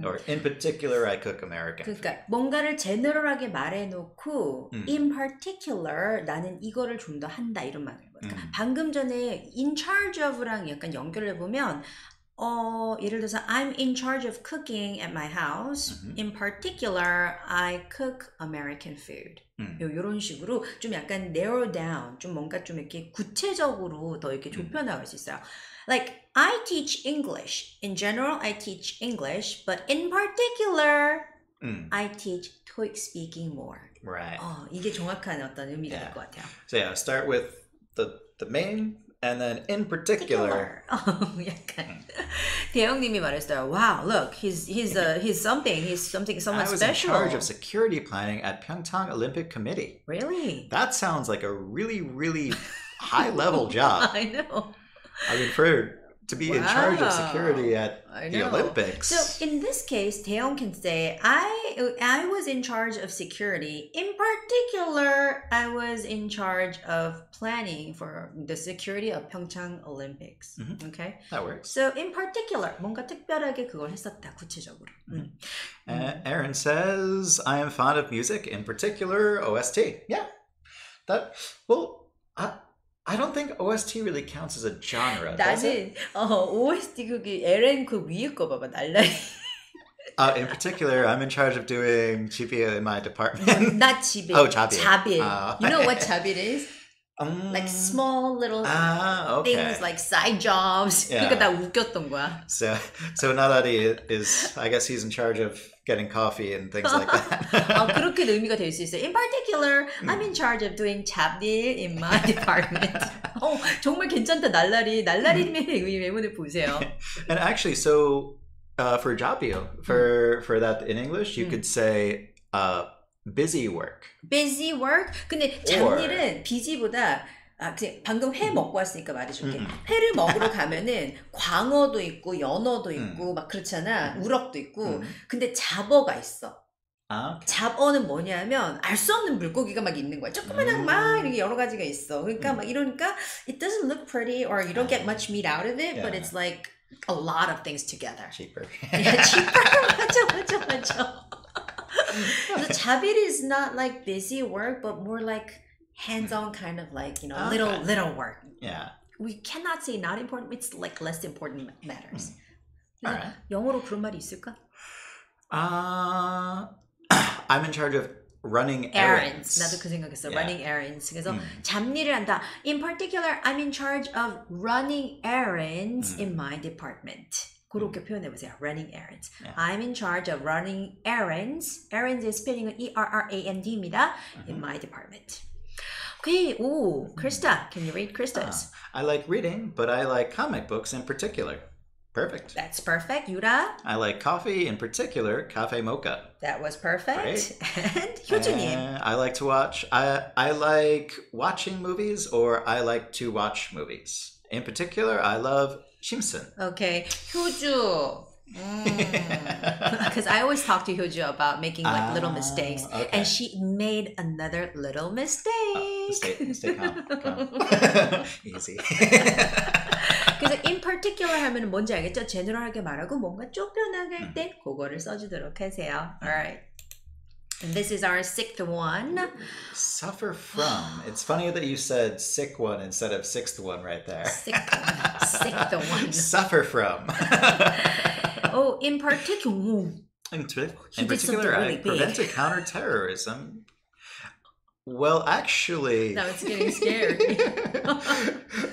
Or in particular, I cook American food. 그러니까 뭔가를 제너럴하게 말해놓고 in particular 나는 이거를 좀 더 한다 이런 말을 해요. 그러니까 방금 전에 in charge of랑 약간 연결해보면 예를 들어서 I'm in charge of cooking at my house. In particular, I cook American food. 이런 식으로 좀 약간 narrow down, 좀 뭔가 좀 이렇게 구체적으로 더 이렇게 좁혀나갈 수 있어요. Like, I teach English. In general, I teach English, but in particular, I teach 토익스피킹 more. Right. 이게 정확한 어떤 의미가 될 것 같아요. So yeah, start with the main, and then in particular. 약간 대영님이 말했어요. Wow, look, he's something somewhat special. I was in charge of security planning at Pyeongchang Olympic Committee. Really? That sounds like a really, really high-level job. I know. I mean, to be in charge of security at the Olympics. So in this case, Taeyeon can say, I was in charge of security. In particular, I was in charge of planning for the security of Pyeongchang Olympics. Okay? That works. So in particular, 뭔가 특별하게 그걸 했었다, 구체적으로. Aaron says, I am fond of music, in particular OST. Yeah. I don't think OST really counts as a genre. 나는 OST 그게 LN 그 위에 거 봐봐 날라리. In particular, I'm in charge of doing GPA in my department. Not 집일. Oh, 자빌. You know what 자빌 is? Like small little things like side jobs. Yeah. 그러니까 나 웃겼던 거야. So Nadari is, I guess he's in charge of getting coffee and things like that. 그렇게도 의미가 될 수 있어요. In particular, I'm in charge of doing 잡일 in my department. 정말 괜찮다, 날라리님의 외모를 보세요. And actually, so for 잡일, for that in English, you could say busy work. Busy work? 근데 잡일은 busy보다 방금 회 먹고 왔으니까 말해줄게. 회를 먹으러 가면은 광어도 있고 연어도 있고 막 그렇잖아. 우럭도 있고. 근데 잡어가 있어. 잡어는 뭐냐면 알 수 없는 물고기가 막 있는 거야. 조그만한 막 이렇게 여러 가지가 있어. 그러니까 막 이러니까 it doesn't look pretty or you don't get much meat out of it, but it's like a lot of things together. Cheaper. Yeah, cheaper. 맞아. So 잡일 is not like busy work, but more like hands-on kind of like, you know, little work. Yeah. We cannot say not important. It's like less important matters. All right. 영어로 그런 말이 있을까? I'm in charge of running errands. 나도 그 생각했어. Running errands. 그래서 잡일을 한다. In particular, I'm in charge of running errands in my department. 그렇게 표현해보세요. Running errands. Yeah. I'm in charge of running errands. Errands의 스펠링은 E-R-R-A-N-D입니다. In my department. Okay. Ooh, Krista. Can you read Krista's? I like reading, but I like comic books in particular. Perfect. That's perfect. Yura? I like coffee, in particular, cafe mocha. That was perfect. Right. And 효주님? I like to watch. I like watching movies, or I like to watch movies. In particular, I love Simpson. Okay. 효주. Because I always talk to Hyoju about making like little mistakes, and she made another little mistake. Stay calm. Easy. 그래서 in particular 하면 뭔지 알겠죠? general하게 말하고 뭔가 쫓겨나게 할 때 그거를 써주도록 하세요. Alright. And this is our sixth one. Suffer from. It's funny that you said sick one instead of sixth one right there. Sixth one. Suffer from. In particular. In particular, I prevented counterterrorism. Well, actually... Now it's getting scared.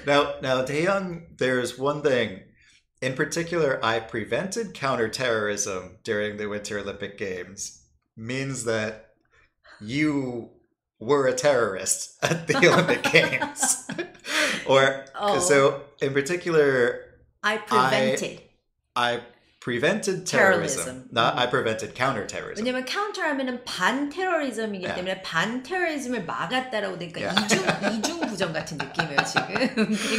Now, Taehyung, there's one thing. In particular, I prevented counterterrorism during the Winter Olympic Games. Means that you were a terrorist at the Olympic Games. So, in particular... I prevented terrorism. I prevented counterterrorism. 왜냐면 counter하면은 반테러리즘이기 때문에 반테러리즘을 막았다라고 되니까 이중 부정 같은 느낌이에요 지금.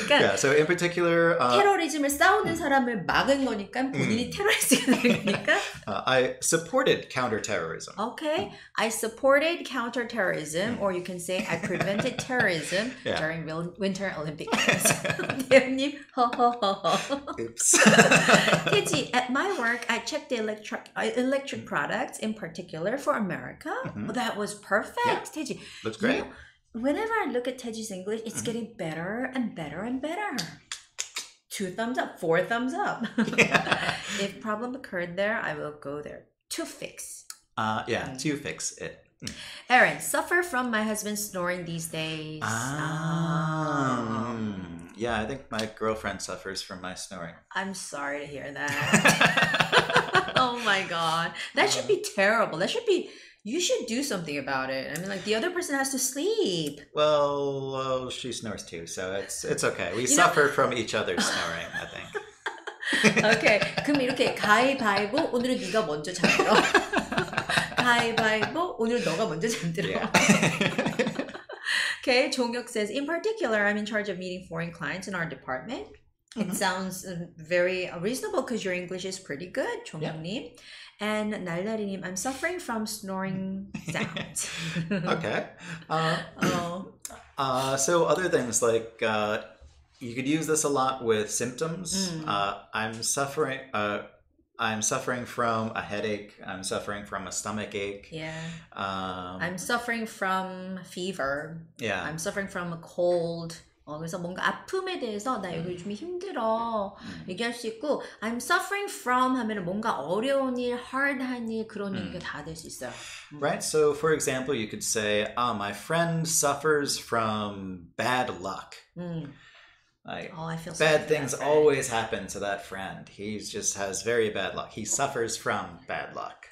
그러니까 so in particular, 테러리즘을 싸우는 사람을 막은 거니까 본인이 테러리스트가 된 거니까. I supported counterterrorism. Okay, I supported counterterrorism, or you can say I prevented terrorism during Winter Olympic Games. 대현님, 허허허허. Oops. 태지, at my work, I checked the electric products in particular for America. Well, that was perfect. Yeah. 태지, looks great. You know, whenever I look at Teji's English, it's getting better and better and better. 2 thumbs up, 4 thumbs up. Yeah. If problem occurred there, I will go there to fix. To fix it. Erin, suffer from my husband snoring these days. Yeah, I think my girlfriend suffers from my snoring. I'm sorry to hear that. Oh my god. That should be terrible. You should do something about it. I mean, like, the other person has to sleep. Well, she snores too, so it's okay. We suffer from each other's snoring, I think. Okay. 그럼 이렇게 가위바위보, 오늘은 네가 먼저 잠들어. 가위바위보, 오늘 너가 먼저 잠들어. Yeah. Okay, 종혁 says, in particular, I'm in charge of meeting foreign clients in our department. It sounds very reasonable because your English is pretty good, 종혁님. And 날라리님, I'm suffering from snoring sounds. Okay. So other things like you could use this a lot with symptoms. I'm suffering from a headache. I'm suffering from a stomach ache. Yeah. I'm suffering from fever. Yeah. I'm suffering from a cold. 그래서 뭔가 아픔에 대해서 나 이거 요즘 힘들어 얘기할 수 있고 I'm suffering from 하면은 뭔가 어려운 일, hard한 일 그런 얘기가 다 될 수 있어요. Right. So, for example, you could say, my friend suffers from bad luck. Like, I feel bad things always happen to that friend. He just has very bad luck. He suffers from bad luck.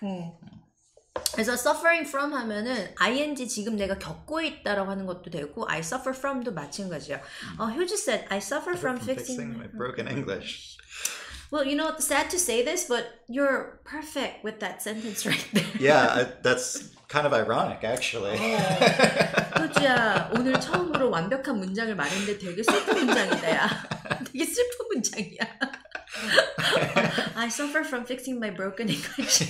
그래서 suffering from 하면은 ing 지금 내가 겪고 있다라고 하는 것도 되고 I suffer from도 마찬가지예요. 효주 said I suffer from fixing my broken English. Well, you know, sad to say this, but you're perfect with that sentence right there. Yeah, that's kind of ironic, actually. 효주야, 오늘 처음으로 완벽한 문장을 말했는데 되게 슬픈 문장이다, 야. 되게 슬픈 문장이야. I suffer from fixing my broken English.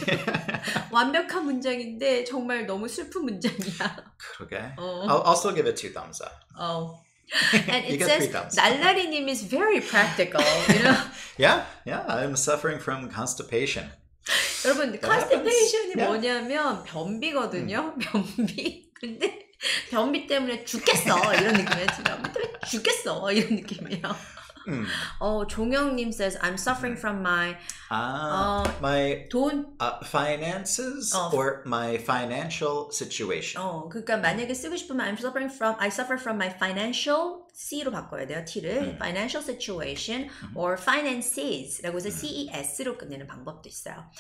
완벽한 문장인데 정말 너무 슬픈 문장이야. 그러게. I'll also give it 2 thumbs up. And it says 날라리님 is very practical, you know? Yeah, I'm suffering from constipation. 여러분, constipation이 뭐냐면 변비거든요. 변비. 근데 변비 때문에 죽겠어 이런 느낌이에요. 변비 때문에 죽겠어 이런 느낌이에요. 종영님 says I'm suffering from my 돈 finances or my financial situation. 그러니까 만약에 쓰고 싶으면 I suffer from my financial C로 바꿔야 돼요. T를 financial situation or finances라고 해서 CES로 끝내는 방법도 있어요.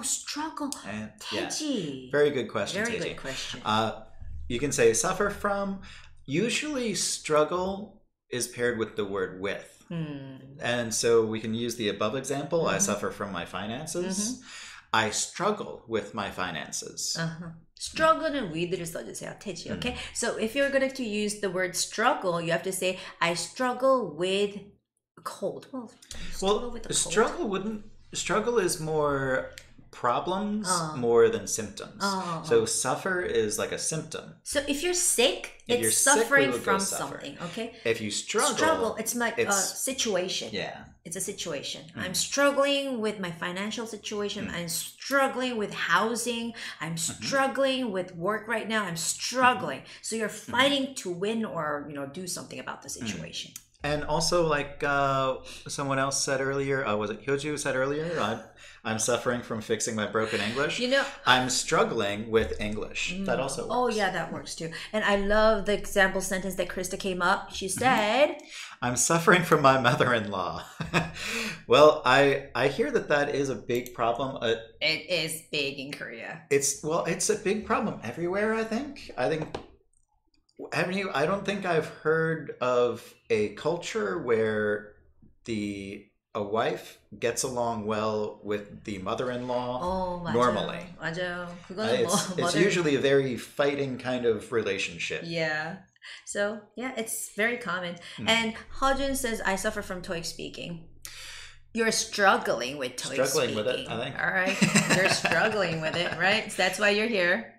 struggle. 태지. Very good question. Very good question. You can say suffer from. Usually, struggle is paired with the word with. And so we can use the above example. I suffer from my finances. I struggle with my finances. struggle는 with를 써주세요. 태지, okay? So if you're going to use the word struggle, you have to say I struggle with a cold. Struggle is more problems more than symptoms. So suffer is like a symptom. So if you're sick, it's suffering from something, okay? If you struggle, it's like a situation. Yeah. It's a situation. I'm struggling with my financial situation. I'm struggling with housing. I'm struggling with work right now. I'm struggling. So you're fighting to win or, do something about the situation. And also, like someone else said earlier, was it Hyoju said earlier? I'm suffering from fixing my broken English. I'm struggling with English. That also works. Oh, yeah, that works too. And I love the example sentence that Krista came up. She said, I'm suffering from my mother-in-law. Well, I hear that is a big problem. It is big in Korea. It's a big problem everywhere, I think. I don't think I've heard of a culture where a wife gets along well with the mother-in-law normally. 맞아요. It's usually a very fighting kind of relationship. Yeah. So, yeah, it's very common. And Hojun says, I suffer from TOEIC speaking. You're struggling with TOEIC struggling speaking. With it, I think. All right. You're struggling with it, right? So that's why you're here.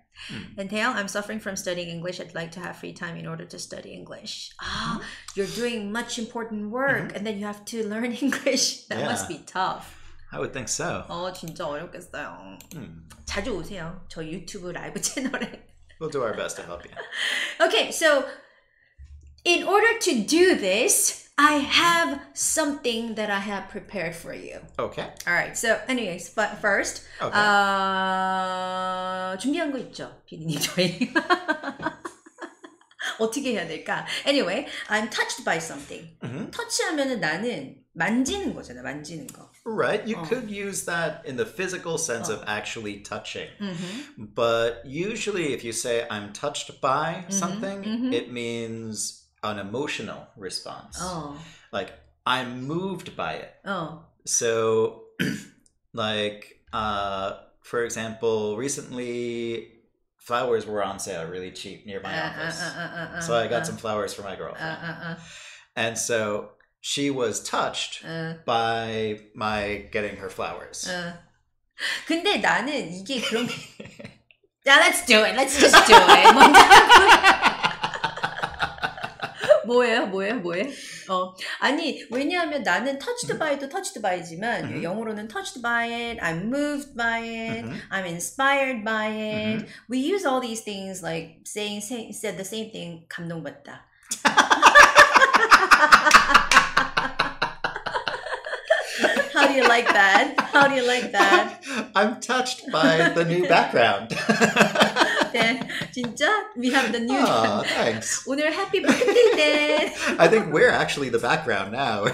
And Taeyang, I'm suffering from studying English. I'd like to have free time in order to study English. You're doing much important work and then you have to learn English. That must be tough. I would think so. 진짜 어렵겠어요. 자주 오세요. 저 유튜브 라이브 채널에. We'll do our best to help you. Okay, so in order to do this, I have something that I have prepared for you. Okay. All right. So, anyways, but first, 준비한 거 있죠, 피디님 저희. 어떻게 해야 될까? Anyway, I'm touched by something. 터치하면은 나는 만지는 거잖아, 만지는 거. Right. You could use that in the physical sense of actually touching. But usually, if you say I'm touched by something, it means an emotional response. Like I'm moved by it. So like for example, recently flowers were on sale really cheap near my office. So I got some flowers for my girlfriend. And so she was touched by my getting her flowers. 근데 나는 이게 그런 Yeah, let's do it. Let's just do it. 먼저 뭐예요? 아니, 왜냐하면 나는 touched by도 touched by지만 영어로는 touched by it, I'm moved by it, I'm inspired by it. We use all these things like said the same thing, 감동받다. How do you like that? How do you like that? I'm touched by the new background. 네, 진짜? We have the new. Oh, thanks. 오늘 happy birthday, 댄. I think we're actually the background now.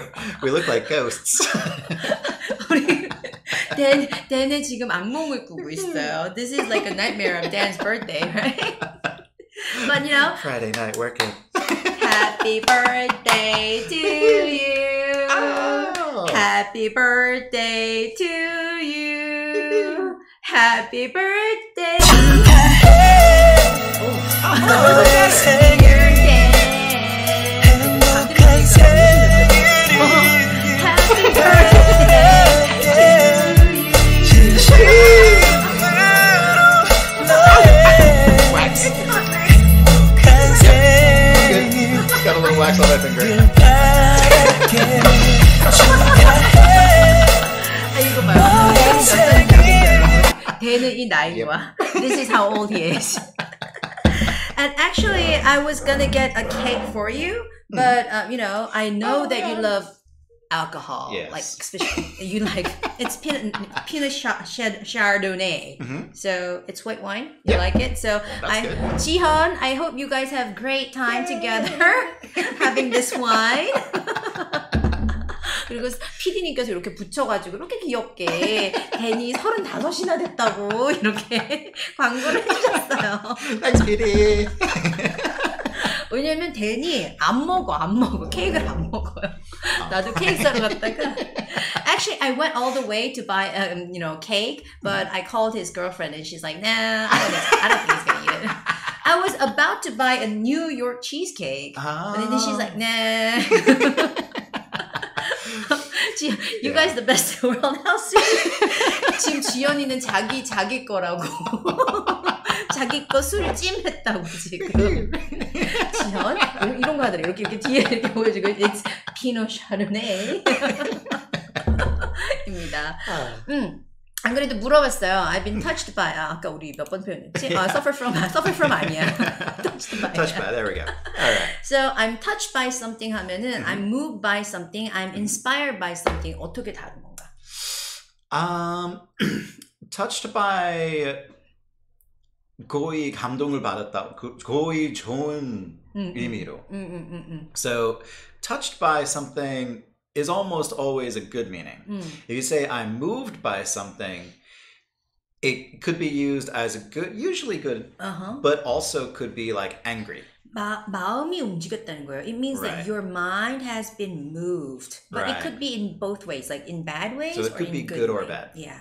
We look like ghosts. 우리 댄의 지금 악몽을 꾸고 있어요. This is like a nightmare of Dan's birthday, right? But you know, Friday night working. happy birthday to you. Oh. Happy birthday to you. Happy birthday. Oh. 생일 행복한 생일이 Happy birthday to you. 진심으로 너의 Wax. 행복한 생일 Got a little wax on my finger. 바랄게 축하해 아, 이거 봐요. 댄이 몇 살인지 알겠어요. 댄은 이 나이와. This is how old he is. And actually, I was gonna get a cake for you, but you know, I know that you love alcohol. Yes. Like, especially you like it's peanut chardonnay. So it's white wine. You Yeah. like it? So That's good. Jihan, I hope you guys have great time together having this wine. 그리고 PD님께서 이렇게 붙여가지고 이렇게 귀엽게 댄이 35이나 됐다고 이렇게 광고를 해주셨어요. Thanks, PD. 왜냐면 댄이 안 먹어. 케이크를 안 먹어요. 나도 케이크 사러 갔다가 Actually, I went all the way to buy, cake, but I called his girlfriend and she's like, nah, I don't think he's gonna eat it. I was about to buy a New York cheesecake, but then she's like, nah. You guys the best in the world. How sweet. 지금 지연이는 자기 거라고. 자기 거 술 찜했다고 지금. 지연? 이런 거 하더래. 이렇게 뒤에 이렇게 보여주고 It's Pinot Chardonnay. 입니다. 안 그래도 물어봤어요. I've been touched by. 아까 우리 몇 번 표현했지? Suffer from 아니야. touched by. Touched by. There we go. All right. So I'm touched by something 하면은 I'm moved by something, I'm inspired by something. 어떻게 다른 건가? Touched by 고이 감동을 받았다. 고이 좋은 의미로. So touched by something is almost always a good meaning. If you say I'm moved by something, it could be used as a good, usually good, but also could be like angry. 마음이 움직였다는 거예요. It means that your mind has been moved. But it could be in both ways, like in bad ways so it or could in be good or ways. bad. Yeah.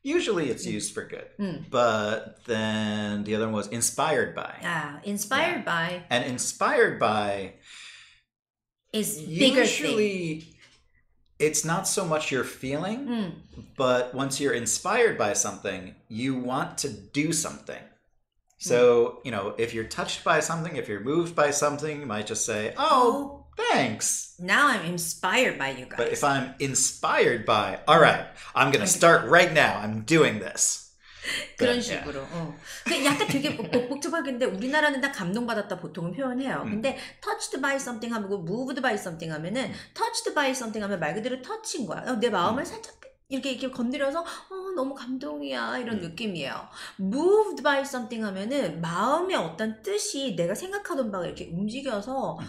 Usually it's used for good. But then the other one was inspired by. Inspired by. And inspired by is bigger usually thing. It's not so much your feeling, but once you're inspired by something, you want to do something. So, if you're touched by something, if you're moved by something, you might just say, oh, thanks. Now I'm inspired by you guys. But if I'm inspired by, all right, I'm going to start right now. I'm doing this. 그런 식으로. 근데 약간 되게 복잡하겠는데 우리나라는 다 감동받았다 보통은 표현해요. 근데 touched by something 하고 moved by something 하면은 touched by something 하면 말 그대로 터치인 거야. 내 마음을 살짝 이렇게 건드려서 너무 감동이야 이런 느낌이에요. Moved by something 하면은 마음의 어떤 뜻이 내가 생각하던 바가 이렇게 움직여서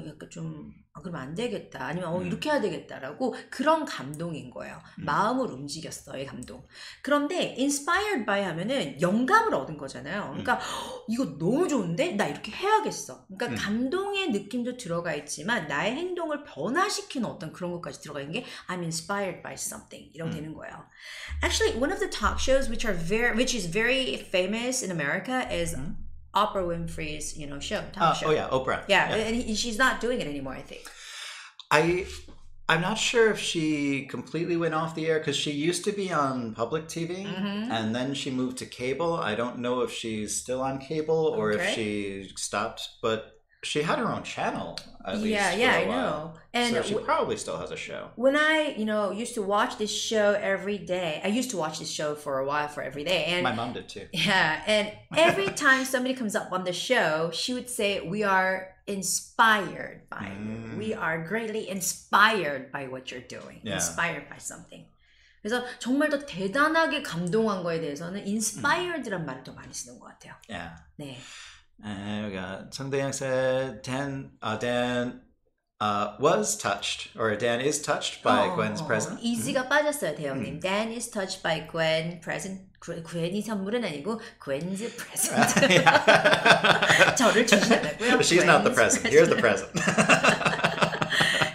약간 좀 그러면 안 되겠다 아니면 이렇게 해야 되겠다라고 그런 감동인 거예요. 마음을 움직였어의 감동. 그런데 inspired by 하면은 영감을 얻은 거잖아요. 그러니까 이거 너무 좋은데 나 이렇게 해야겠어. 그러니까 감동의 느낌도 들어가 있지만 나의 행동을 변화시키는 어떤 그런 것까지 들어가 있는 게 I'm inspired by something 이렇게 되는 거예요. Actually, one of the talk shows which is very famous in America is Oprah Winfrey's, talk show. Oh yeah, Oprah. Yeah, and she's not doing it anymore, I think. I'm not sure if she completely went off the air because she used to be on public TV and then she moved to cable. I don't know if she's still on cable or if she stopped, but she had her own channel at least for a while. I know. And so she probably still has a show. When I, used to watch this show every day, I used to watch this show for a while for every day. And my mom did too. Yeah, and every time somebody comes up on the show, she would say, we are inspired by. we are greatly inspired by what you're doing. Inspired by something. 그래서 정말 더 대단하게 감동한 거에 대해서는 inspired란 말을 더 많이 쓰는 것 같아요. Yeah. 네. We got 정대영 said Dan was touched, or Dan is touched by Gwen's present. easy가 빠졌어요, 대영님. Dan is touched by Gwen present. Gwen이 선물은 아니고 Gwen's present. 저를 주시더라고요. She's not the present. Here's the present.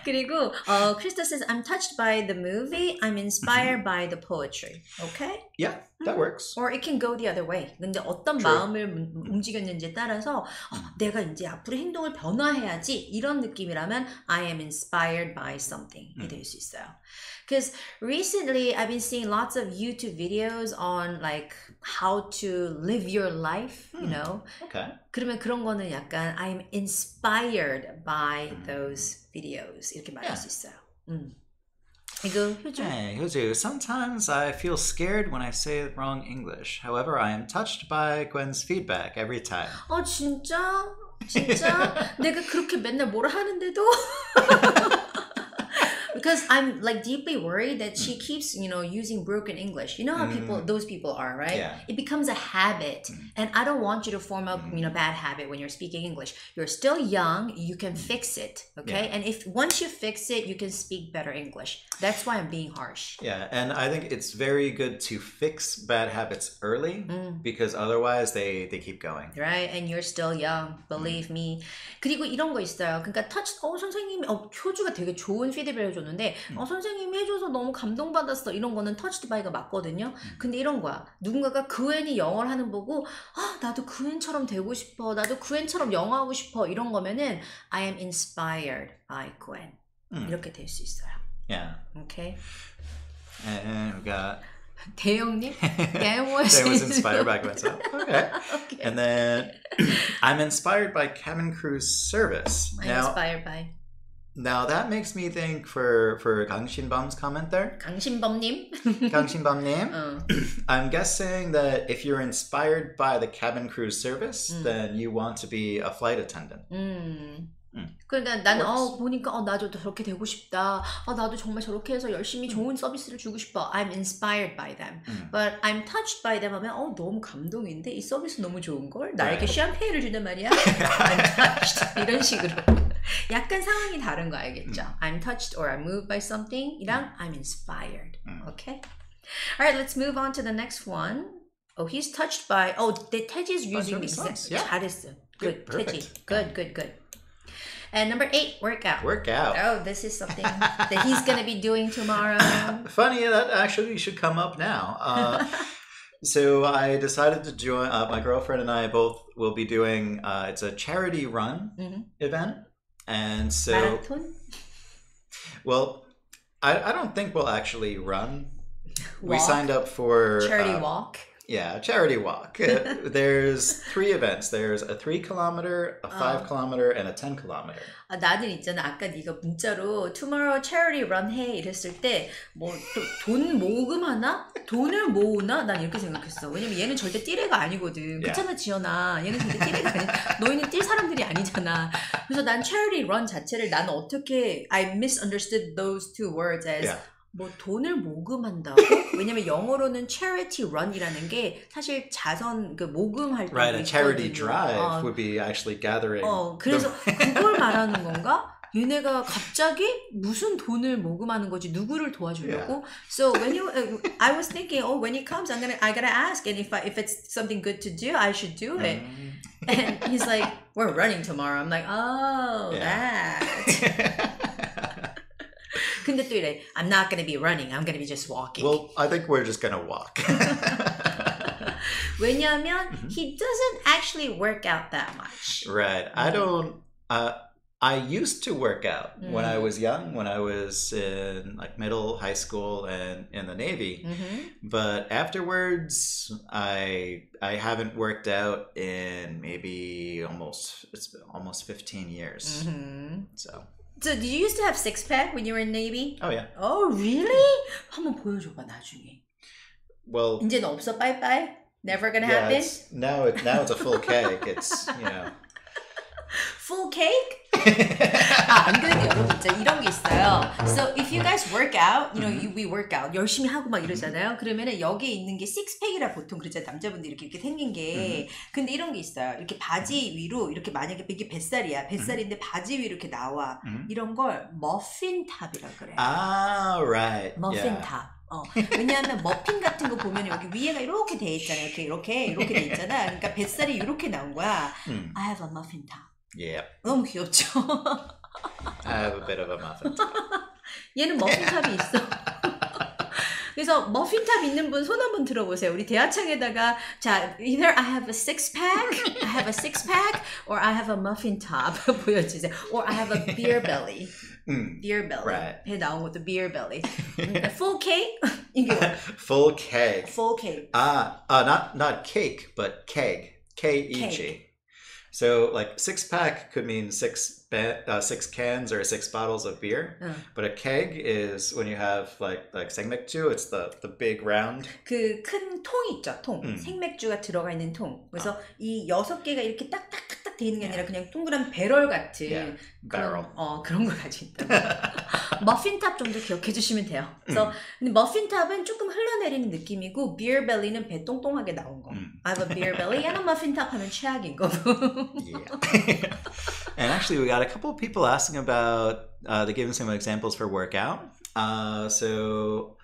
그리고 Krista says, I'm touched by the movie. I'm inspired by the poetry. Okay? Yeah, that works. Or it can go the other way. 근데 어떤 마음을 움직였는지에 따라서 내가 이제 앞으로 행동을 변화해야지 이런 느낌이라면 I am inspired by something이 될 수 있어요. Because recently I've been seeing lots of YouTube videos on like how to live your life, you know. Okay. 그러면 그런 거는 약간 I'm inspired by those videos 이렇게 말할 수 있어요. 이거 효주. Hey, 효주. Sometimes I feel scared when I say wrong English. However, I am touched by Gwen's feedback every time. 진짜? 진짜? 내가 그렇게 맨날 뭐라 하는데도? Because I'm like deeply worried that she keeps, you know, using broken English. You know how those people are, right? Yeah. It becomes a habit. And I don't want you to form a, you know, bad habit when you're speaking English. You're still young. You can fix it. Okay. Yeah. And if once you fix it, you can speak better English. That's why I'm being harsh. Yeah. And I think it's very good to fix bad habits early because otherwise they keep going. Right. And you're still young. Believe me. 그리고 이런 거 있어요. 그러니까 선생님이 효주가 되게 좋은 피드백을 해줬는데 선생님이 해줘서 너무 감동받았어. 이런 거는 touched by가 맞거든요. 근데 이런 거야. 누군가가 그웬이 영어를 하는 보고 나도 그웬처럼 되고 싶어. 나도 그웬처럼 영어 하고 싶어. 이런 거면은 I am inspired by Gwen. 이렇게 될 수 있어요. Yeah. Okay. And we got 대영님? Dan was inspired by Gwen. So, okay. And then I'm inspired by cabin crew's service. Inspired by. Now that makes me think for 강신범's comment there. 강신범님? 강신범님. I'm guessing that if you're inspired by the cabin crew's service, then you want to be a flight attendant. 그러니까 나는 보니까 나도 저렇게 되고 싶다. 나도 정말 저렇게 해서 열심히 좋은 서비스를 주고 싶어. I'm inspired by them. But I'm touched by them 하면 너무 감동인데 이 서비스 너무 좋은걸? 나에게 샴페인을 준단 말이야? I'm touched. 이런 식으로. 약간 상황이 다른 거 알겠죠? I'm touched or I'm moved by something 이랑 I'm inspired. Okay? Alright, let's move on to the next one. He's touched by... 태지's using the exact... Yeah. 잘했어. Good, perfect. Teji. Good. And number 8, workout. Workout. This is something that he's going to be doing tomorrow. Funny, that actually should come up now. So I decided to join, my girlfriend and I both will be doing, it's a charity run event. And so... Marathon? Well, I don't think we'll actually run. We signed up for... Charity walk? Yeah, charity walk. There's 3 events. There's a 3-kilometer, a 5-kilometer, and a 10-kilometer. 나는 있잖아. 아까 네가 문자로 tomorrow charity run 해 이랬을 때 뭐 돈 모금하나? 돈을 모으나? 난 이렇게 생각했어. 왜냐면 얘는 절대 뛸 애가 아니거든. 그렇잖아 지연아. 얘는 절대 뛸 애가 아니야. 너희는 뛸 사람들이 아니잖아. 그래서 난 charity run 자체를 나는 어떻게 I misunderstood those 2 words as 뭐 돈을 모금한다고? 왜냐면 영어로는 charity run이라는 게 사실 자선 그 모금할 때 Right, a charity drive would be actually gathering. 그래서 그걸 말하는 건가? 얘네가 갑자기 무슨 돈을 모금하는 거지? 누구를 도와주려고? So when I was thinking, when it comes, I gotta ask, and if it's something good to do, I should do it. And he's like, we're running tomorrow. I'm like, that. 근데 또 이래, I'm not going to be running. I'm going to be just walking. Well, I think we're just going to walk. 왜냐하면 he doesn't actually work out that much. Right. I don't... I used to work out when I was young, when I was in like middle, high school, and in the Navy. But afterwards, I haven't worked out in maybe almost 15 years. So did you used to have 6-pack when you were in Navy? Oh yeah. Oh really? 한번 보여줘봐 나중에. Well, 이제는 없어 빠이빠이. Never gonna happen. Now it's a full cake. It's Full cake? 안 그래도 여러분 진짜 이런 게 있어요. So if you guys work out, you know, we work out 열심히 하고 막 이러잖아요. 그러면은 여기에 있는 게 식스팩이라 보통 그러잖아요. 남자분들이 이렇게 생긴 게. 근데 이런 게 있어요. 이렇게 바지 위로 이렇게 만약에 이게 뱃살이야. 뱃살인데 바지 위로 이렇게 나와. 이런 걸 머핀 탑이라 그래요. Ah, right. 머핀 탑. 왜냐하면 머핀 같은 거 보면 여기 위에가 이렇게 돼 있잖아요. 이렇게 돼 있잖아. 그러니까 뱃살이 이렇게 나온 거야. I have a muffin top. Yeah. 너무 귀엽죠? I have a bit of a muffin top. 얘는 머핀탑이 있어. 그래서 머핀탑 있는 분 손 한번 들어보세요. 우리 대화창에다가 자, either I have a six-pack, I have a six-pack, or I have a muffin top 보여주세요. Or I have a beer belly. Beer belly. Right. 배 나온 것도 beer belly. Full cake? 이게 뭐야? Full keg. Full cake. Not cake, but keg. K-E-G. So like six-pack could mean six cans or 6 bottles of beer. But a keg is when you have like 생맥주, it's the big round. 그 큰 통 있죠, 통. 생맥주가 들어가 있는 통. 그래서 이 6개가 이렇게 딱딱딱딱 돼 있는 게 아니라 그냥 동그란 배럴 같은 barrel. 그런 걸 가지고 있다. 머핀탑 정도 기억해 주시면 돼요. 그래서 근데 머핀탑은 조금 흘러내리는 느낌이고 beer belly는 배 똥똥하게 나온 거. I have a beer belly and a muffin top 하면 최악인 거고. Yeah. And actually, we got a couple of people asking about they giving some examples for workout. So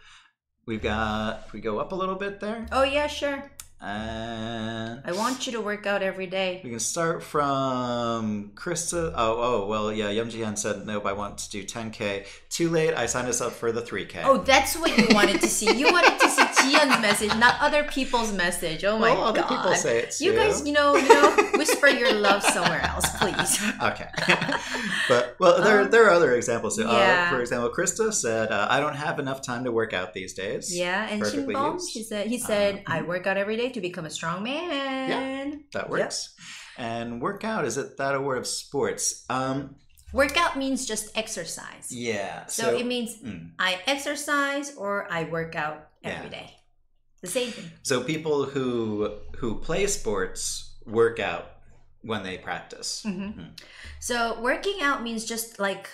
we go up a little bit there. Oh yeah, sure. And I want you to work out every day. We can start from Krista. Oh, well, yeah. Yum Jihan said, nope, I want to do 10K. Too late. I signed us up for the 3K. Oh, that's what you wanted to see. You wanted to see Jian's message, not other people's message. Oh my God. Other people say it too. You guys, you know, whisper your love somewhere else, please. Okay. But, well, there are other examples. Yeah. For example, Krista said, I don't have enough time to work out these days. Yeah, and Shinbom, he said, I work out every day to become a strong man. Yeah, that works. Yep. And workout, is that a word of sports? Workout means just exercise. Yeah. So it means I exercise or I work out every day. The same thing. So people who play sports work out when they practice. So working out means just like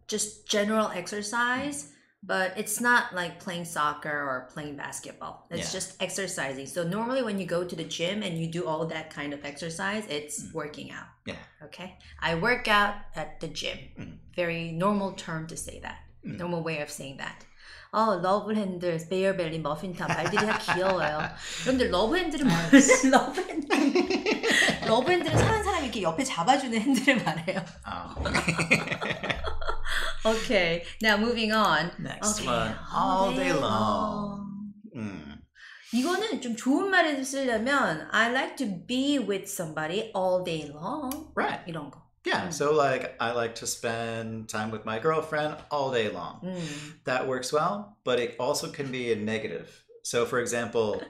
just general exercise. But it's not like playing soccer or playing basketball. It's just exercising. So normally when you go to the gym and you do all that kind of exercise, it's working out. Yeah. Okay? I work out at the gym. Very normal term to say that. Normal way of saying that. 러브핸들, 베어벨리, 머핀탑 말들이 다 귀여워요. 그런데 러브핸들은 러브핸들은 사는 사람이 이렇게 옆에 잡아주는 핸들을 말해요. Okay, now moving on. Next one, all day long. 이거는 좀 좋은 말을 쓰려면 I like to be with somebody all day long. Right. 이런 거. Yeah, so like I like to spend time with my girlfriend all day long. That works well, but it also can be a negative. So for example,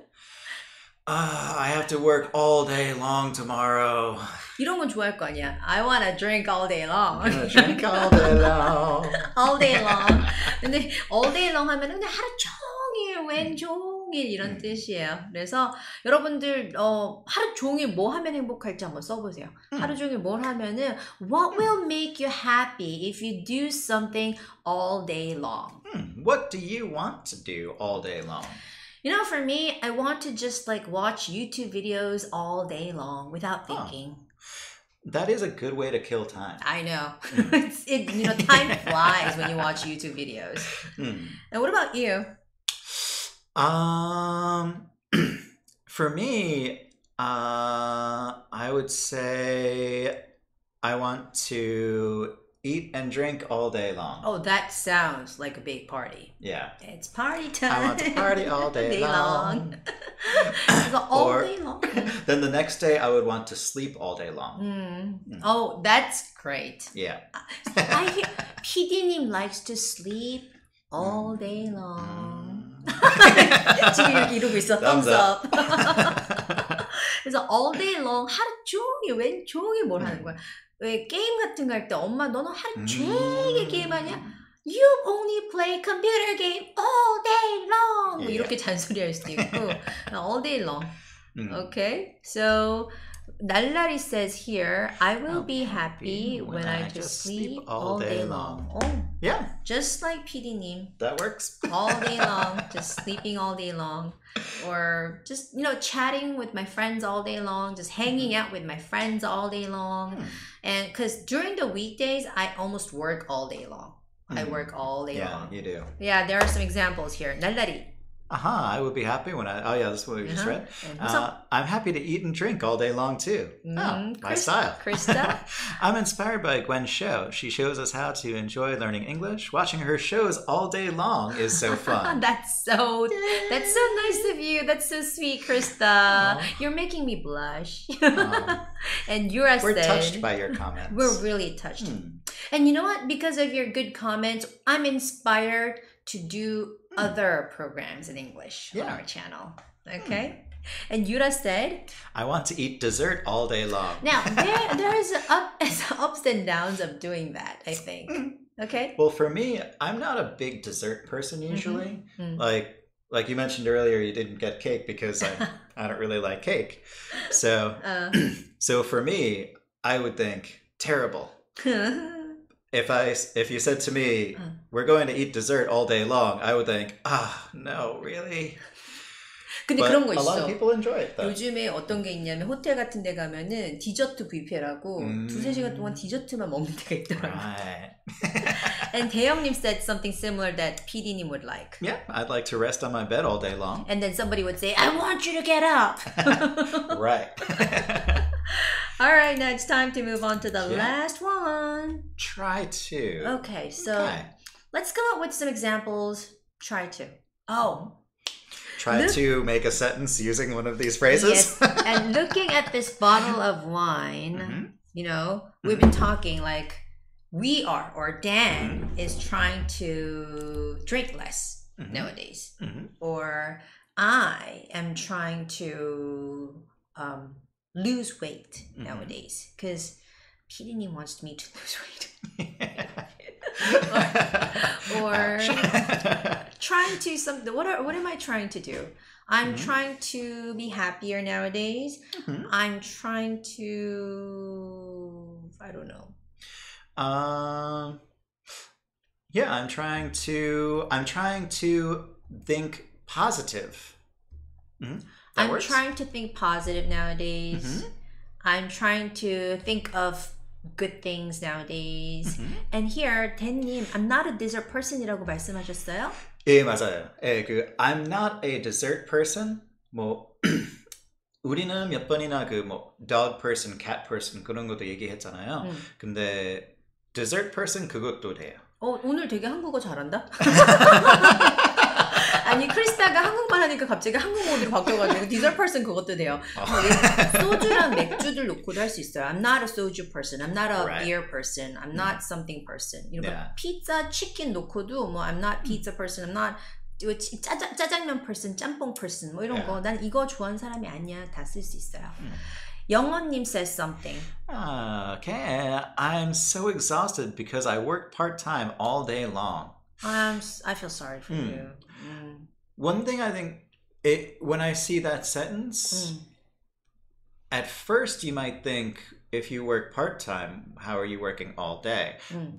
I have to work all day long tomorrow. 이런 건 좋아할 거 아니야. I wanna drink all day long. Drink all day long. all day long. 근데 all day long 하면 그냥 하루 종일 왼종일 이런 뜻이에요. 그래서 여러분들 하루 종일 뭐 하면 행복할지 한번 써보세요. 하루 종일 뭘 하면은 What will make you happy if you do something all day long? What do you want to do all day long? You know, for me, I want to just like watch YouTube videos all day long without thinking. That is a good way to kill time. I know. Time flies when you watch YouTube videos. And what about you? For me, I would say I want to eat and drink all day long. Oh, that sounds like a big party. Yeah. It's party time. I want to party all day long. all day long. Then the next day I would want to sleep all day long. Oh, that's great. Yeah. I hear PD님 likes to sleep all day long. 지금 이렇게 이러고 있어. Thumbs up. 그래서 all day long 하루 종일 왼종일 뭘 하는 거야. 왜 게임 같은 거 할 때 엄마 너는 하루 종일 게임하냐? You only play computer game all day long. 뭐 이렇게 잔소리할 수도 있고 all day long. Okay, so Nallari says here, I will be happy when I just sleep all day long. Oh, yeah. Just like PD님. That works. All day long, just sleeping all day long. Or just, chatting with my friends all day long, just hanging out with my friends all day long. And because during the weekdays, I almost work all day long. I work all day long. Yeah, you do. Yeah, there are some examples here. Nallari. I would be happy when that's what we just read. I'm happy to eat and drink all day long too. My style. Krista? I'm inspired by Gwen's show. She shows us how to enjoy learning English. Watching her shows all day long is so fun. That's so nice of you. That's so sweet, Krista. You're making me blush. And Yura We're said, touched by your comments. We're really touched. And you know what? Because of your good comments, I'm inspired to do other programs in English on our channel. Okay? And Yura said, I want to eat dessert all day long. Now, there's ups and downs of doing that, I think. Okay? Well, for me, I'm not a big dessert person usually. Like you mentioned earlier, you didn't get cake because I don't really like cake. So, so for me, I would think, terrible. If you said to me, we're going to eat dessert all day long, I would think, no, really? 근데 But 그런 거 a lot of 있어. people enjoy it, though. 요즘에 어떤 게 있냐면 호텔 같은 데 가면은 디저트 뷔페라고 2-3시간 동안 디저트만 먹는 데가 있더라고. Right. And 대영님 said something similar that PD님 would like. Yeah, I'd like to rest on my bed all day long. And then somebody would say, I want you to get up. Right. All right, now it's time to move on to the last one. Try to. Okay, so let's come up with some examples. Try to. Try to make a sentence using one of these phrases. Yes, and looking at this bottle of wine, we've been talking like we are, or Dan is trying to drink less nowadays. Or I am trying to lose weight nowadays because PD님 wants me to lose weight. or trying to something. What am I trying to do? I'm trying to be happier nowadays. I'm trying to, I don't know. Yeah, I'm trying to think positive. I'm trying to think positive nowadays. I'm trying to think of good things nowadays. And here, 댄님, I'm not a dessert person이라고 말씀하셨어요? 예, 맞아요. 예, I'm not a dessert person. 우리는 몇 번이나 dog person, cat person 그런 것도 얘기했잖아요. 근데 dessert person 그것도 돼요. 오늘 되게 한국어 잘한다? 아니 크리스타가 한국말 하니까 갑자기 한국 모드로 바뀌어가지고 dessert person 그것도 돼요. 소주랑 맥주들 놓고도 할 수 있어요. I'm not a soju person. I'm not a beer person. I'm not something person. 피자, 치킨 놓고도 I'm not pizza person. I'm not 짜장면 person, 짬뽕 person 뭐 이런 거. 난 이거 좋아하는 사람이 아니야. 다 쓸 수 있어요. 영원님 says something. Okay, I'm so exhausted because I work part-time all day long. I feel sorry for you. One thing I think, when I see that sentence, at first you might think, if you work part-time, how are you working all day?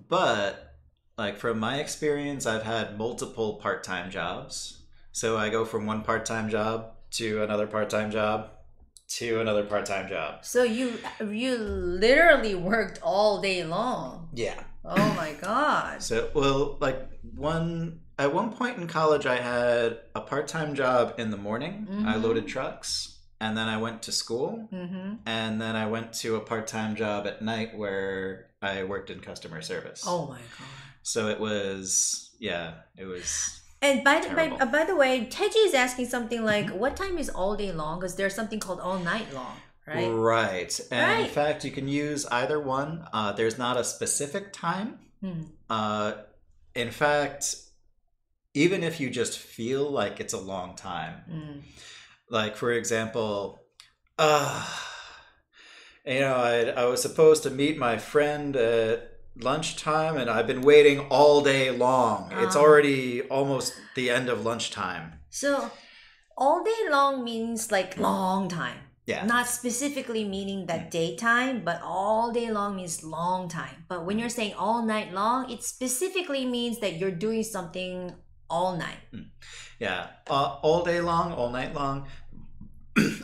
But, like from my experience, I've had multiple part-time jobs. So I go from one part-time job to another part-time job to another part-time job. So you literally worked all day long. Yeah. Oh my God. So, well, at one point in college, I had a part-time job in the morning. I loaded trucks, and then I went to school, and then I went to a part-time job at night where I worked in customer service. Oh my God. So it was. And by the way, Teji is asking something like, what time is all day long? Because there's something called all night long, right? Right. And in fact, you can use either one. There's not a specific time. In fact, even if you just feel like it's a long time, like for example, I was supposed to meet my friend at lunchtime and I've been waiting all day long. It's already almost the end of lunchtime. So all day long means like long time. Yeah. Not specifically meaning that daytime, but all day long means long time. But when you're saying all night long, it specifically means that you're doing something all night. Yeah. All day long, all night long.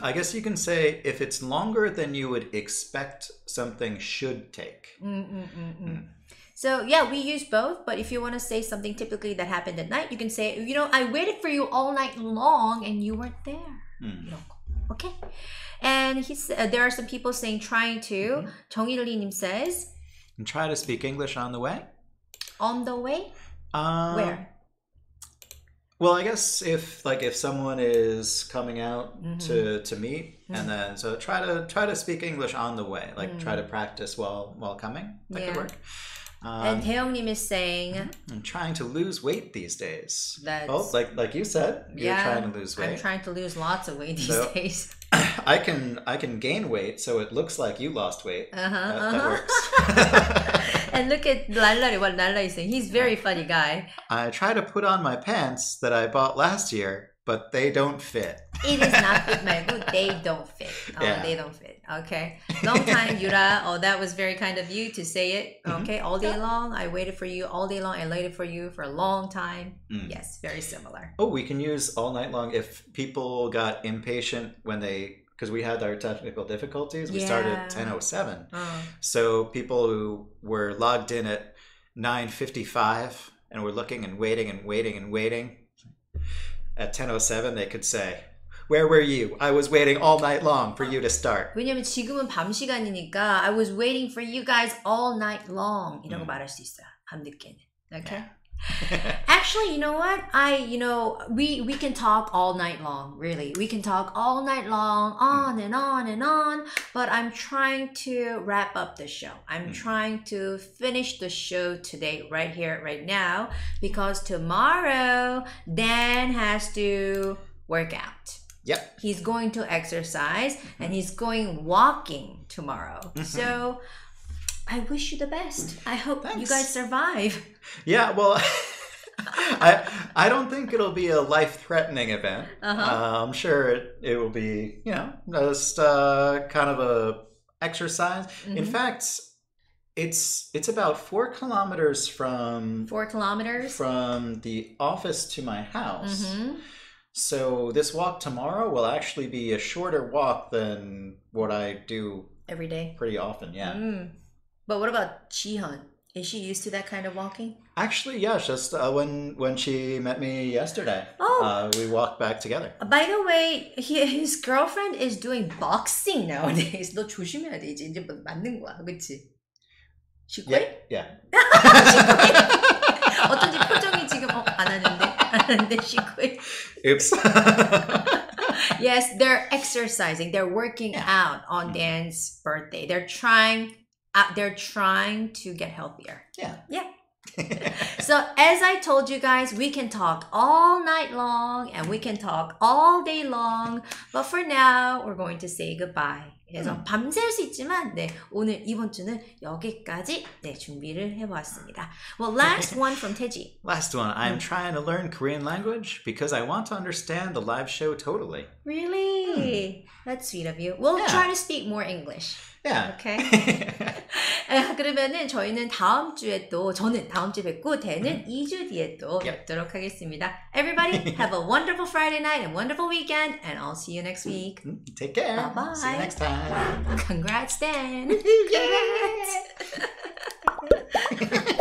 I guess you can say if it's longer than you would expect something should take. So yeah, we use both, but if you want to say something typically that happened at night, you can say, you know, I waited for you all night long and you weren't there. Okay. And there are some people saying trying to. 정일리님 says, and try to speak English on the way. On the way? Where? Well, I guess if someone is coming out to meet, and then so try to speak English on the way, like try to practice while coming. That could work. And 태영님 is saying, I'm trying to lose weight these days. That's, like you said, you're trying to lose weight. I'm trying to lose lots of weight these days. I can gain weight, so it looks like you lost weight. That works. And look at 랄라리, what Lala is saying. He's a very funny guy. I try to put on my pants that I bought last year, but they don't fit. It is not fit 말고 they don't fit. They don't fit. Okay. Long time, Yura. Oh, that was very kind of you to say it. Okay. All day long. I waited for you all day long. I waited for you for a long time. Yes. Very similar. Oh, we can use all night long if people got impatient because we had our technical difficulties. We started at 10:07. So people who were logged in at 9:55 and were looking and waiting and waiting and waiting, at 10:07 they could say, where were you? I was waiting all night long for you to start. 왜냐면 지금은 밤 시간이니까 I was waiting for you guys all night long. 이라고 말할 수 있어요. 밤늦게는. Okay? Actually, you know what? We can talk all night long, really. We can talk all night long, on and on and on, but I'm trying to wrap up the show. I'm trying to finish the show today, right here, right now, because tomorrow, Dan has to work out. Yep. He's going to exercise, and he's going walking tomorrow. So I wish you the best. I hope you guys survive. Yeah, well, I don't think it'll be a life-threatening event. I'm sure it will be, just kind of a exercise. In fact, it's about 4 kilometers from 4 kilometers from the office to my house. So this walk tomorrow will actually be a shorter walk than what I do every day. Pretty often, yeah. But what about Jihyun? Is she used to that kind of walking? Actually, yeah. Just when she met me yesterday, we walked back together. By the way, his girlfriend is doing boxing nowadays. 너 조심해야 돼. 이제 맞는 거야, 그렇지? 시코이? Yeah. 어쩐지 표정이 지금 안 하는데 시코이. Oops. Yes, they're exercising. They're working out on Dan's birthday. They're trying to get healthier. Yeah. So as I told you guys, we can talk all night long and we can talk all day long. But for now, we're going to say goodbye. 그래서 밤샐 수 있지만 오늘 이번 주는 여기까지 준비를 해보았습니다. Well, last one from 태지. Last one. I'm trying to learn Korean language because I want to understand the live show totally. Really? That's sweet of you. We'll try to speak more English. Yeah. Okay. 그러면은 저는 다음 주에 뵙고 대는 2주 뒤에 또 뵙도록 하겠습니다. Everybody have a wonderful Friday night and wonderful weekend, and I'll see you next week. Take care. Bye-bye. See you next time. Congrats, Dan. Congrats.